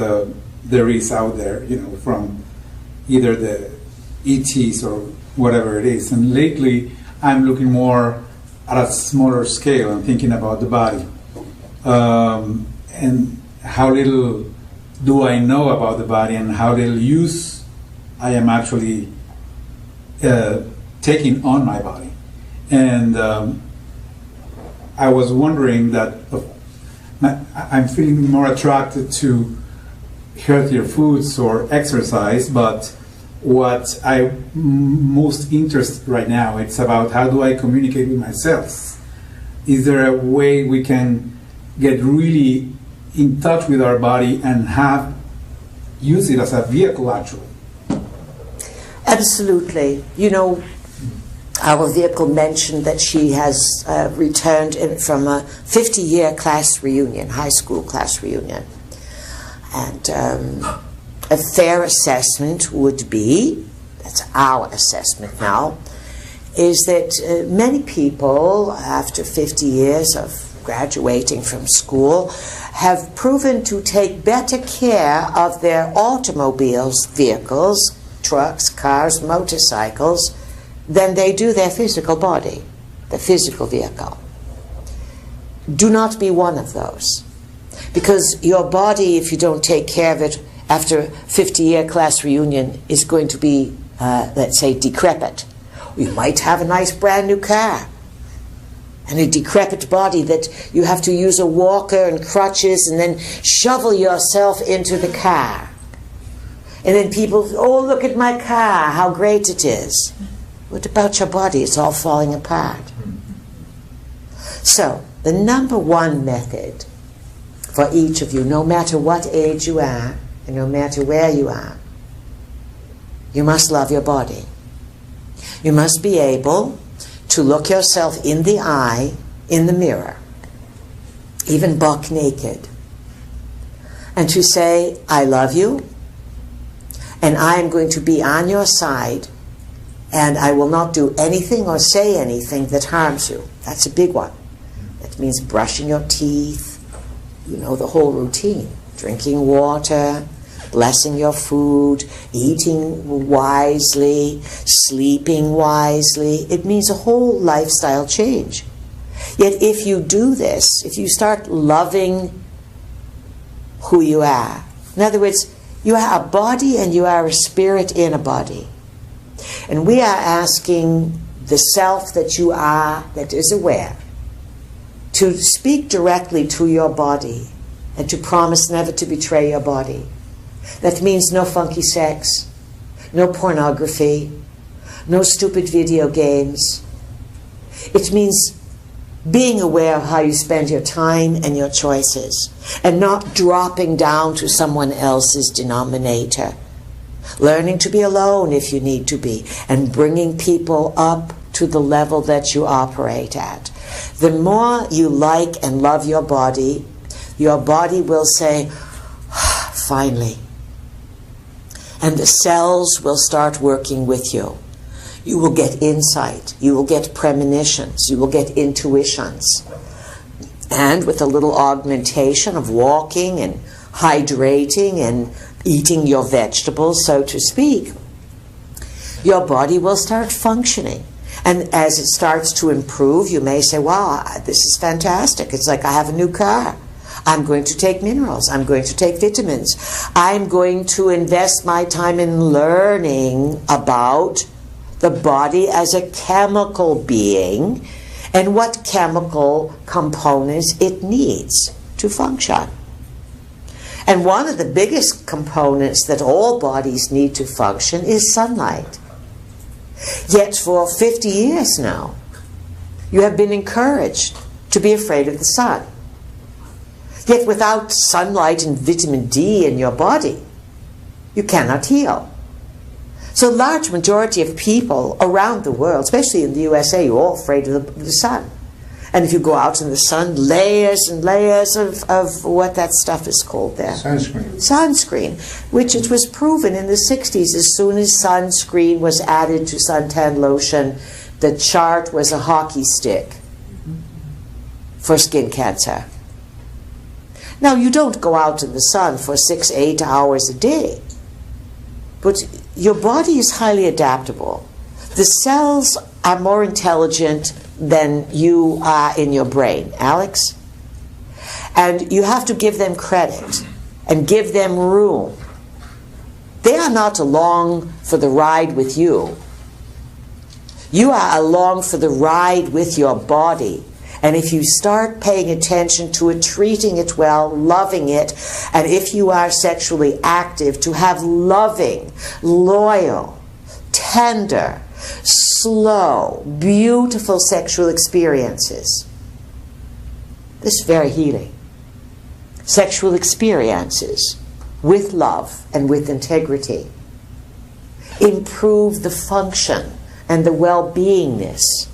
there is out there, from either the ETs or whatever it is. And lately, I'm looking more at a smaller scale and thinking about the body. And how little do I know about the body, and how little use I am actually taking on my body. And I was wondering that I'm feeling more attracted to healthier foods or exercise, but what I'm most interested right now, it's about how do I communicate with myself. Is there a way we can get really in touch with our body and use it as a vehicle, actually? Absolutely. Our vehicle mentioned that she has returned from a 50-year class reunion, high school class reunion. And a fair assessment would be, that's our assessment now, is that many people, after 50 years of graduating from school, have proven to take better care of their automobiles, vehicles, trucks, cars, motorcycles, than they do their physical body, the physical vehicle. Do not be one of those. Because your body, if you don't take care of it after a 50-year class reunion, is going to be, let's say, decrepit. You might have a nice brand new car and a decrepit body that you have to use a walker and crutches and then shovel yourself into the car. And then people, oh, look at my car, how great it is. What about your body? It's all falling apart. So, the number one method for each of you, no matter what age you are, and no matter where you are, you must love your body. You must be able to look yourself in the eye, in the mirror, even buck naked, and to say, I love you, and I am going to be on your side, and I will not do anything or say anything that harms you. That's a big one. That means brushing your teeth, the whole routine. Drinking water, blessing your food, eating wisely, sleeping wisely. It means a whole lifestyle change. Yet if you do this, if you start loving who you are, in other words, you are a body and you are a spirit in a body. And we are asking the self that you are, that is aware, to speak directly to your body and to promise never to betray your body. That means no funky sex, no pornography, no stupid video games. It means Being aware of how you spend your time and your choices, and not dropping down to someone else's denominator. Learning to be alone if you need to be, and bringing people up to the level that you operate at. The more you like and love your body will say, finally. And the cells will start working with you. You will get insight. You will get premonitions. You will get intuitions. And with a little augmentation of walking and hydrating and eating your vegetables, so to speak, your body will start functioning. And as it starts to improve, you may say, wow, this is fantastic. It's like I have a new car. I'm going to take minerals. I'm going to take vitamins. I'm going to invest my time in learning about the body as a chemical being and what chemical components it needs to function. And one of the biggest components that all bodies need to function is sunlight. Yet for 50 years now, you have been encouraged to be afraid of the sun. Yet without sunlight and vitamin D in your body, you cannot heal. So a large majority of people around the world, especially in the USA, you're all afraid of the sun. And if you go out in the sun, layers and layers of what that stuff is called there. Sunscreen. Sunscreen, which it was proven in the 60s, as soon as sunscreen was added to suntan lotion, the chart was a hockey stick for skin cancer. Now, you don't go out in the sun for 6-8 hours a day, but your body is highly adaptable. The cells are more intelligent than you are in your brain, Alex. And you have to give them credit and give them room. They are not along for the ride with you. You are along for the ride with your body. And if you start paying attention to it, treating it well, loving it, and if you are sexually active, to have loving, loyal, tender, slow, beautiful sexual experiences. This is very healing. Sexual experiences with love and with integrity improve the function and the well-beingness.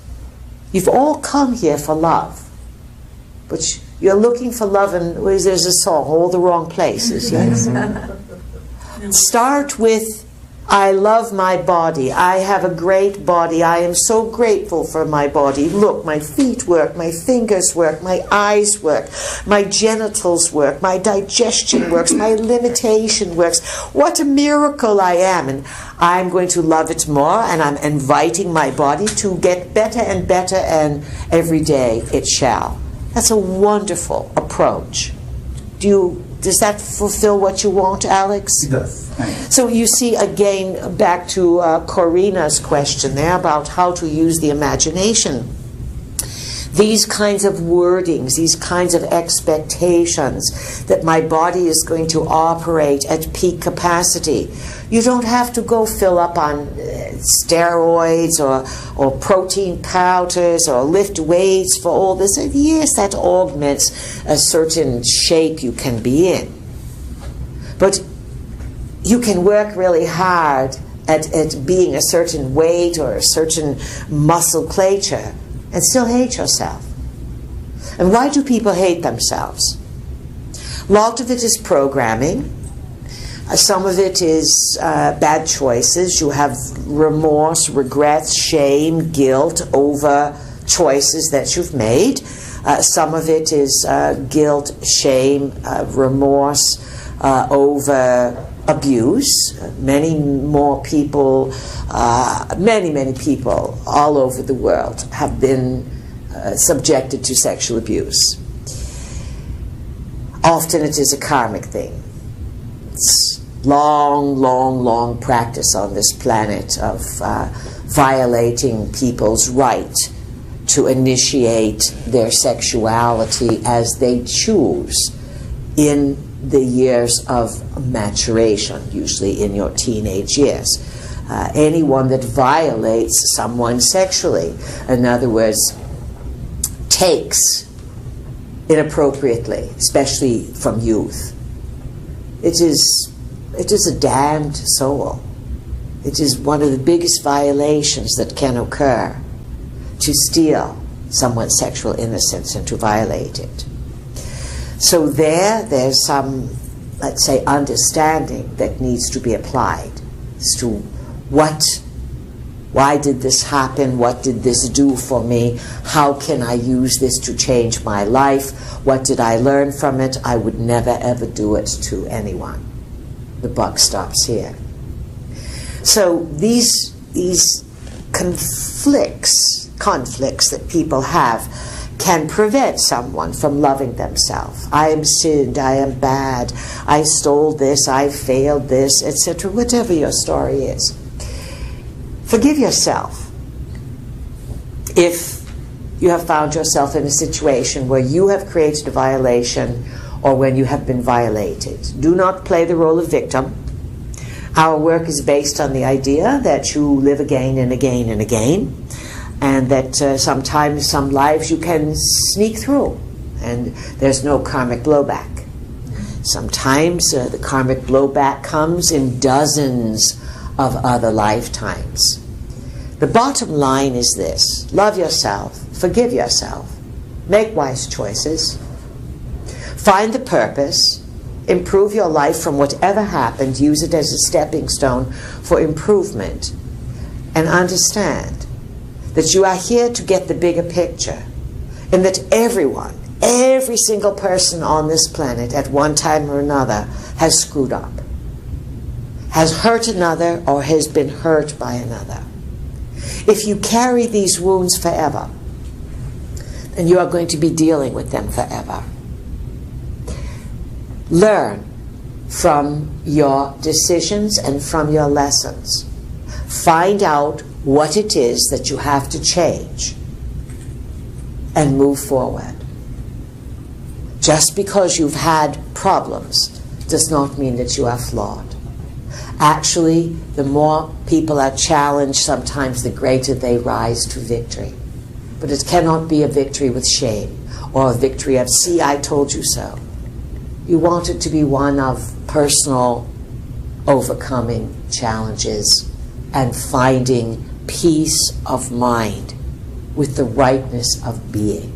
You've all come here for love, but you're looking for love, and there's a song, all the wrong places, yes? Start with, I love my body. I have a great body. I am so grateful for my body. Look, my feet work, my fingers work, my eyes work, my genitals work, my digestion works, my limitation works. What a miracle I am. And I'm going to love it more, and I'm inviting my body to get better and better, and every day it shall. That's a wonderful approach. Does that fulfill what you want, Alex? It does. So you see, again, back to Corina's question there about how to use the imagination. These kinds of wordings, these kinds of expectations that my body is going to operate at peak capacity. You don't have to go fill up on steroids or protein powders or lift weights for all this. Yes, that augments a certain shape you can be in. But you can work really hard at being a certain weight or a certain muscleature and still hate yourself. And why do people hate themselves? A lot of it is programming. Some of it is bad choices. You have remorse, regrets, shame, guilt over choices that you've made. Some of it is guilt, shame, remorse over abuse. Many people all over the world have been subjected to sexual abuse. Often it is a karmic thing. It's long practice on this planet of violating people's right to initiate their sexuality as they choose in the years of maturation, usually in your teenage years. Anyone that violates someone sexually, in other words, takes inappropriately, especially from youth, it is a damned soul. It is one of the biggest violations that can occur, to steal someone's sexual innocence and to violate it. So there's some, let's say, understanding that needs to be applied as to why did this happen? What did this do for me? How can I use this to change my life? What did I learn from it? I would never ever do it to anyone. The buck stops here. So these conflicts that people have can prevent someone from loving themselves. I am sinned, I am bad, I stole this, I failed this, etc., whatever your story is. Forgive yourself if you have found yourself in a situation where you have created a violation or when you have been violated. Do not play the role of victim. Our work is based on the idea that you live again and again and again, and that sometimes some lives you can sneak through and there's no karmic blowback. Sometimes the karmic blowback comes in dozens of other lifetimes. The bottom line is this: love yourself, forgive yourself, make wise choices, find the purpose, improve your life from whatever happened, use it as a stepping stone for improvement, and understand that you are here to get the bigger picture, and that everyone, every single person on this planet at one time or another has screwed up, has hurt another, or has been hurt by another. If you carry these wounds forever, then you are going to be dealing with them forever. Learn from your decisions and from your lessons. Find out what it is that you have to change and move forward. Just because you've had problems does not mean that you are flawed. Actually, the more people are challenged, sometimes the greater they rise to victory. But it cannot be a victory with shame or a victory of, see, I told you so. You want it to be one of personal overcoming challenges and finding peace of mind with the rightness of being.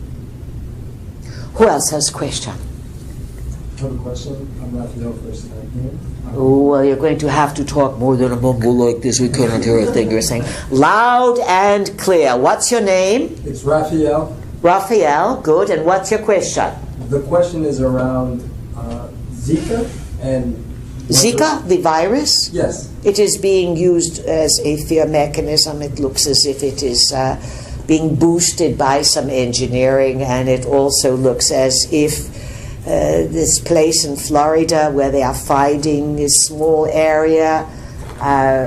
Who else has a question? I have a question. I'm Raphael, first time here. Well, you're going to have to talk more than a mumble like this. We cannot hear a thing you're saying. Loud and clear. What's your name? It's Raphael. Raphael, good. And what's your question? The question is around Zika and... Zika, the virus? Yes. It is being used as a fear mechanism. It looks as if it is being boosted by some engineering, and it also looks as if this place in Florida where they are finding this small area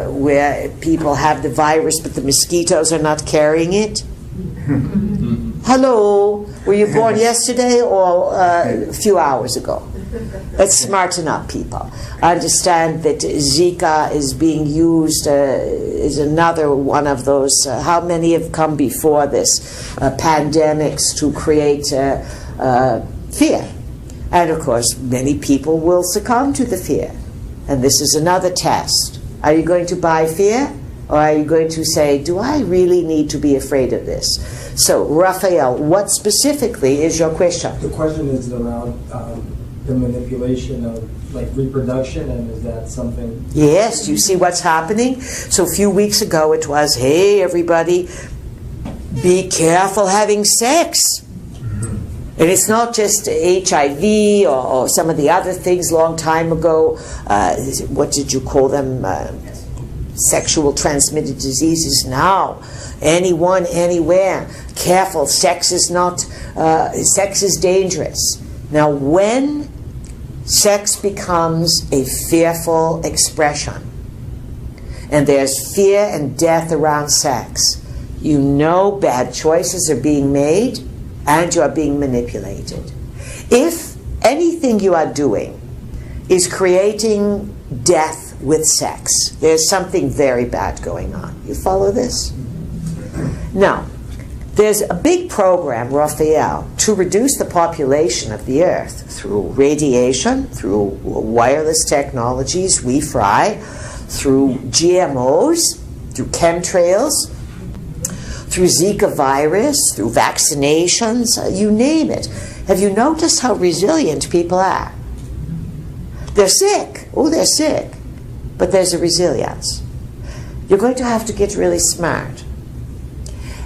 where people have the virus but the mosquitoes are not carrying it. Hello, were you born yesterday or a few hours ago? Let's smarten up, people. Understand that Zika is being used, is another one of those, how many have come before this, pandemics to create fear. And of course, many people will succumb to the fear. And this is another test. Are you going to buy fear? Or are you going to say, do I really need to be afraid of this? So, Raphael, what specifically is your question? The question is around the manipulation of like reproduction, and is that something? Yes, you see what's happening? So a few weeks ago it was, hey everybody, be careful having sex. And it's not just HIV or some of the other things long time ago. What did you call them? Sexual transmitted diseases. Now, anyone, anywhere. Careful, sex is dangerous. Now, when sex becomes a fearful expression, and there's fear and death around sex, you know bad choices are being made and you are being manipulated. If anything you are doing is creating death with sex, there's something very bad going on. You follow this? Now, There's a big program, Raphael, to reduce the population of the Earth through radiation, through wireless technologies, we fry, through GMOs, through chemtrails, through Zika virus, through vaccinations, you name it. Have you noticed how resilient people are? They're sick. Oh, they're sick. But there's a resilience. You're going to have to get really smart.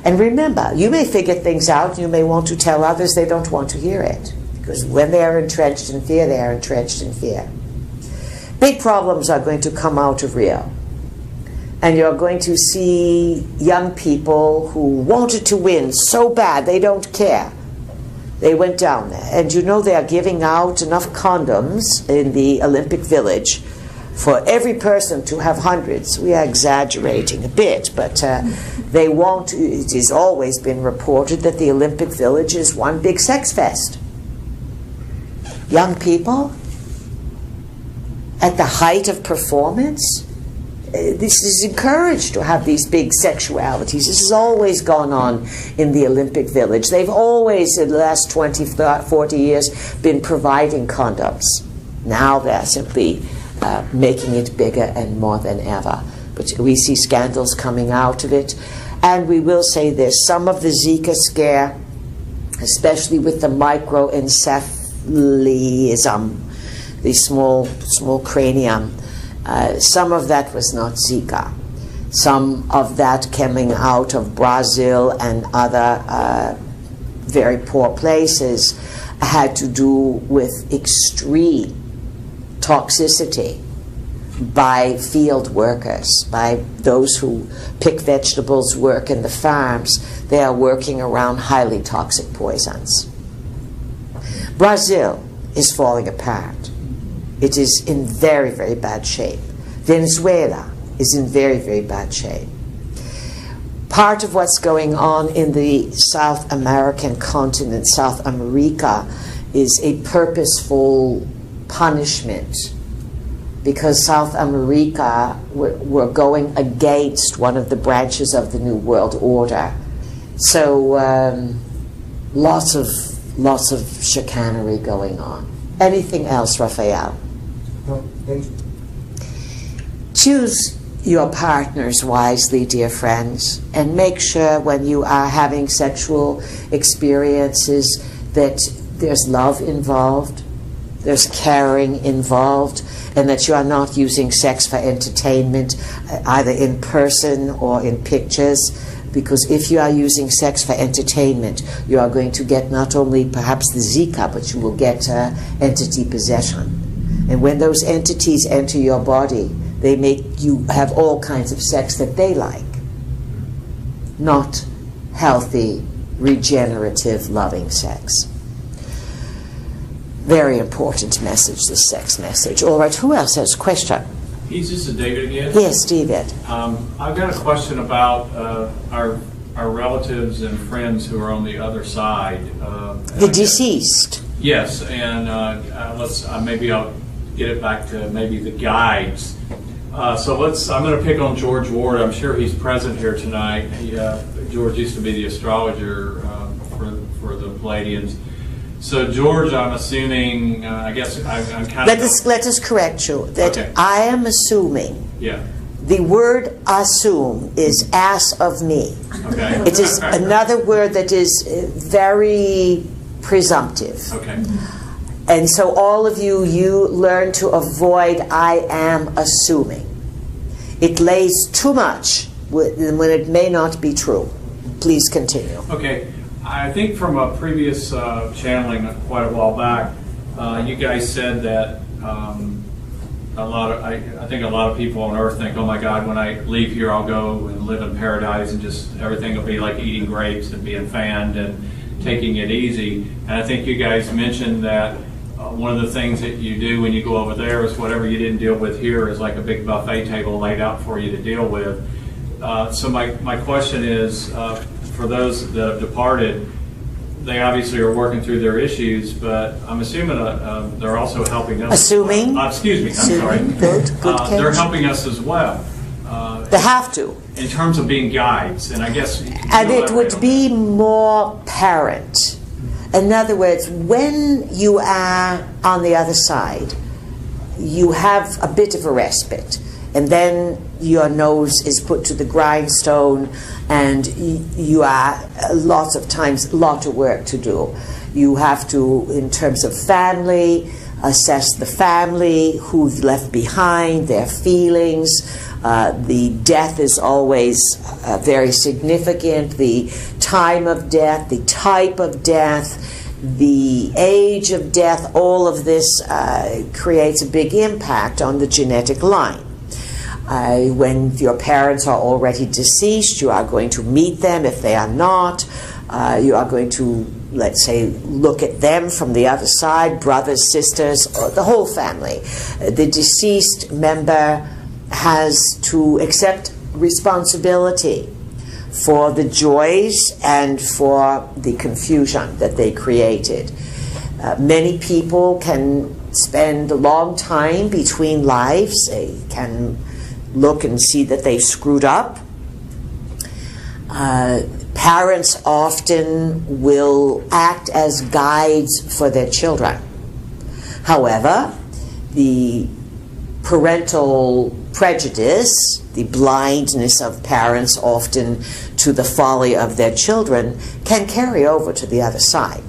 And remember, you may figure things out, you may want to tell others, they don't want to hear it. Because when they are entrenched in fear, they are entrenched in fear. Big problems are going to come out of Rio. And you're going to see young people who wanted to win so bad, they don't care. They went down there. And you know they are giving out enough condoms in the Olympic Village for every person to have hundreds. We are exaggerating a bit, but they won't. It has always been reported that the Olympic Village is one big sex fest. Young people, at the height of performance, this is encouraged to have these big sexualities. This has always gone on in the Olympic Village. They've always, in the last 20, 40 years, been providing condoms. Now they're simply making it bigger and more than ever. But we see scandals coming out of it. And we will say this, some of the Zika scare, especially with the microencephalism, the small cranium, some of that was not Zika. Some of that coming out of Brazil and other very poor places had to do with extreme toxicity by field workers, by those who pick vegetables, work in the farms. They are working around highly toxic poisons. Brazil is falling apart. It is in very, very bad shape. Venezuela is in very, very bad shape. Part of what's going on in the South American continent, South America, is a purposeful punishment because South America were going against one of the branches of the New World Order. So lots of chicanery going on. Anything else, Raphael? No, thank you. Choose your partners wisely, dear friends, and make sure when you are having sexual experiences that there's love involved, there's caring involved, and that you are not using sex for entertainment, either in person or in pictures, because if you are using sex for entertainment, you are going to get not only perhaps the Zika, but you will get entity possession. And when those entities enter your body, they make you have all kinds of sex that they like. Not healthy, regenerative, loving sex. Very important message, the sex message. All right, who else has a question? This is David again. Yes, David. I've got a question about our relatives and friends who are on the other side. The deceased. Yes, and maybe I'll get it back to maybe the guides. I'm going to pick on George Ward. I'm sure he's present here tonight. George used to be the astrologer for the Pleiadians. So George, I'm assuming, I guess I'm kind of... Let us correct you. That okay. I am assuming. Yeah. The word assume is ass of me. Okay. It is another word that is very presumptive. Okay. And so all of you learn to avoid I am assuming. It lays too much when it may not be true. Please continue. Okay. I think from a previous channeling quite a while back, you guys said that I think a lot of people on Earth think, oh my God, when I leave here, I'll go and live in paradise and just everything will be like eating grapes and being fanned and taking it easy. And I think you guys mentioned that one of the things that you do when you go over there is whatever you didn't deal with here is like a big buffet table laid out for you to deal with. So my question is, for those that have departed, they obviously are working through their issues, but I'm assuming they're also helping us. Assuming? Excuse me, I'm sorry. Good They're catch. helping us as well. They have to. in terms of being guides, and I guess. And it would be more parent. In other words, when you are on the other side, you have a bit of a respite, and then your nose is put to the grindstone, and you are lots of times lot of work to do. You have to, in terms of family, assess the family, who's left behind, their feelings. The death is always very significant. The time of death, the type of death, the age of death, all of this creates a big impact on the genetic line. When your parents are already deceased, you are going to meet them. If they are not, you are going to, let's say, look at them from the other side, brothers, sisters, the whole family. The deceased member has to accept responsibility for the joys and for the confusion that they created. Many people can spend a long time between lives. They can look and see that they've screwed up. Parents often will act as guides for their children. However, the parental prejudice, the blindness of parents often to the folly of their children, can carry over to the other side.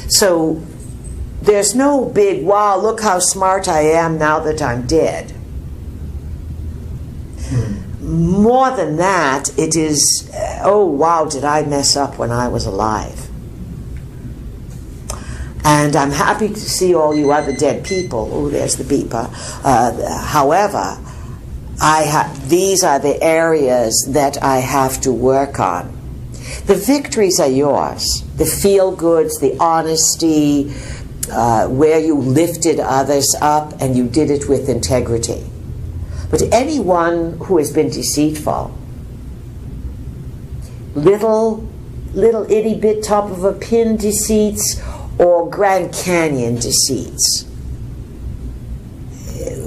So there's no big, wow, look how smart I am now that I'm dead. More than that, it is, oh wow, did I mess up when I was alive? And I'm happy to see all you other dead people. Oh, there's the beeper. However, these are the areas that I have to work on. The victories are yours. The feel-goods, the honesty, where you lifted others up and you did it with integrity. But anyone who has been deceitful, little itty bit top of a pin deceits or Grand Canyon deceits.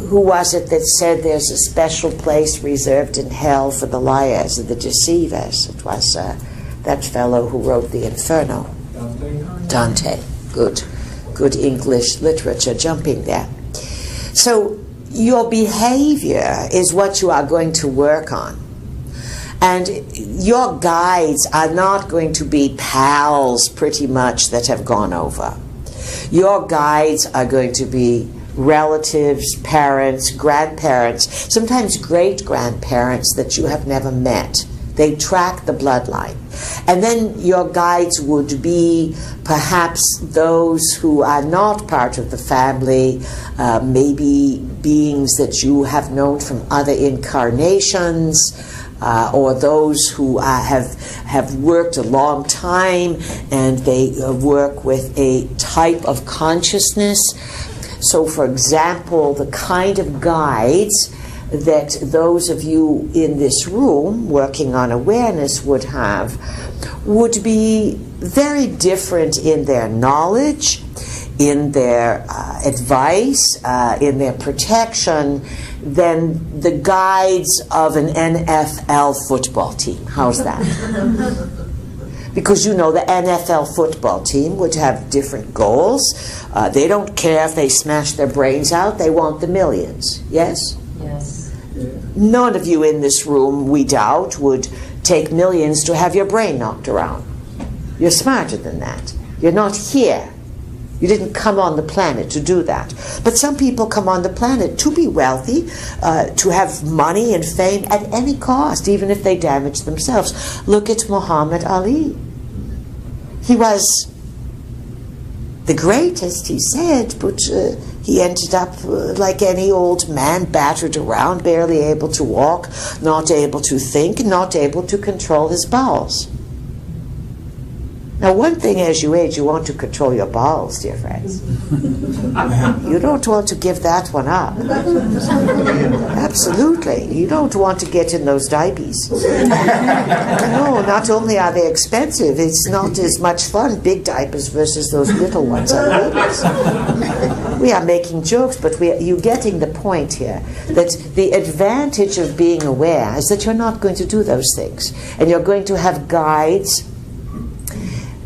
Who was it that said there's a special place reserved in hell for the liars and the deceivers? It was that fellow who wrote the Inferno. Dante. Good English literature jumping there. So your behavior is what you are going to work on. And your guides are not going to be pals pretty much that have gone over. Your guides are going to be relatives, parents, grandparents, sometimes great-grandparents that you have never met. They track the bloodline. And then your guides would be perhaps those who are not part of the family, maybe beings that you have known from other incarnations, or those who have worked a long time and they work with a type of consciousness. So, for example, the kind of guides that those of you in this room working on awareness would have would be very different in their knowledge, in their advice, in their protection than the guides of an NFL football team. How's that? Because you know the NFL football team would have different goals. They don't care if they smash their brains out. They want the millions. Yes? Yes. None of you in this room, we doubt, would take millions to have your brain knocked around. You're smarter than that. You're not here. You didn't come on the planet to do that. But some people come on the planet to be wealthy, to have money and fame at any cost, even if they damage themselves. Look at Muhammad Ali. He was the greatest, he said, but he ended up like any old man, battered around, barely able to walk, not able to think, not able to control his bowels. Now, one thing as you age, you want to control your bowels, dear friends. You don't want to give that one up. Absolutely. You don't want to get in those diapers. No, not only are they expensive, it's not as much fun, big diapers versus those little ones on babies. We are making jokes, but you're getting the point here. That the advantage of being aware is that you're not going to do those things. And you're going to have guides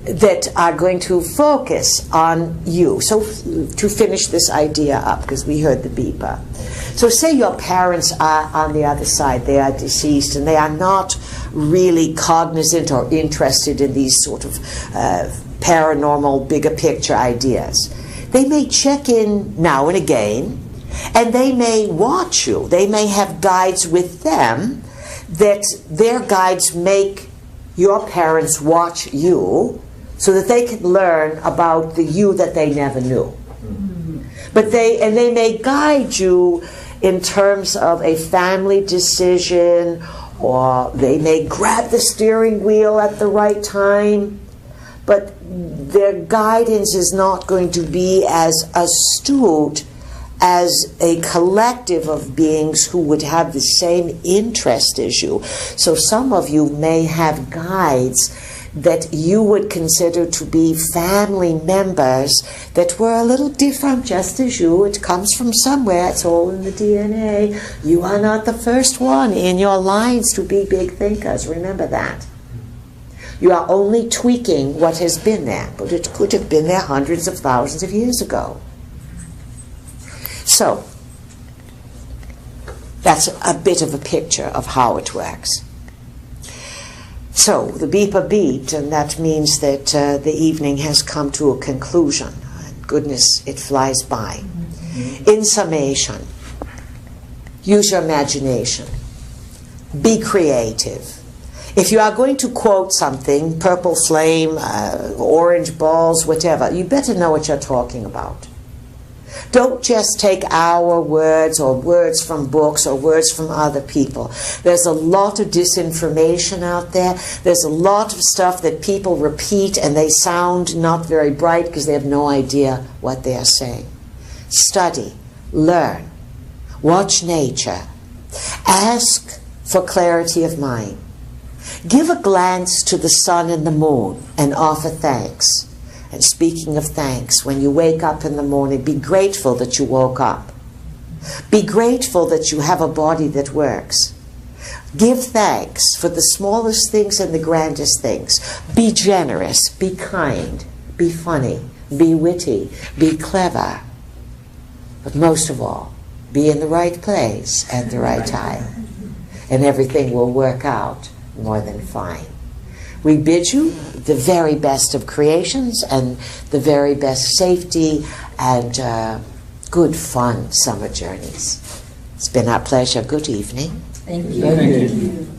that are going to focus on you. So to finish this idea up, because we heard the beeper. So say your parents are on the other side, they are deceased, and they are not really cognizant or interested in these sort of paranormal, bigger picture ideas. They may check in now and again, and they may watch you. They may have guides with them, that their guides make your parents watch you, so that they can learn about the you that they never knew. But they may guide you in terms of a family decision, or they may grab the steering wheel at the right time, but their guidance is not going to be as astute as a collective of beings who would have the same interest as you. So some of you may have guides that you would consider to be family members that were a little different just as you. It comes from somewhere. It's all in the DNA. You are not the first one in your lines to be big thinkers. Remember that. You are only tweaking what has been there, but it could have been there hundreds of thousands of years ago. So, that's a bit of a picture of how it works. So, the beeper beat, and that means that the evening has come to a conclusion. Goodness, it flies by. In summation, use your imagination. Be creative. If you are going to quote something, purple flame, orange balls, whatever, you better know what you're talking about. Don't just take our words or words from books or words from other people. There's a lot of disinformation out there. There's a lot of stuff that people repeat and they sound not very bright because they have no idea what they are saying. Study, learn, watch nature, ask for clarity of mind. Give a glance to the sun and the moon and offer thanks. And speaking of thanks, when you wake up in the morning, be grateful that you woke up. Be grateful that you have a body that works. Give thanks for the smallest things and the grandest things. Be generous, be kind, be funny, be witty, be clever. But most of all, be in the right place at the right time. And everything will work out more than fine. We bid you the very best of creations and the very best safety and good fun summer journeys. It's been our pleasure. Good evening. Thank you. Thank you.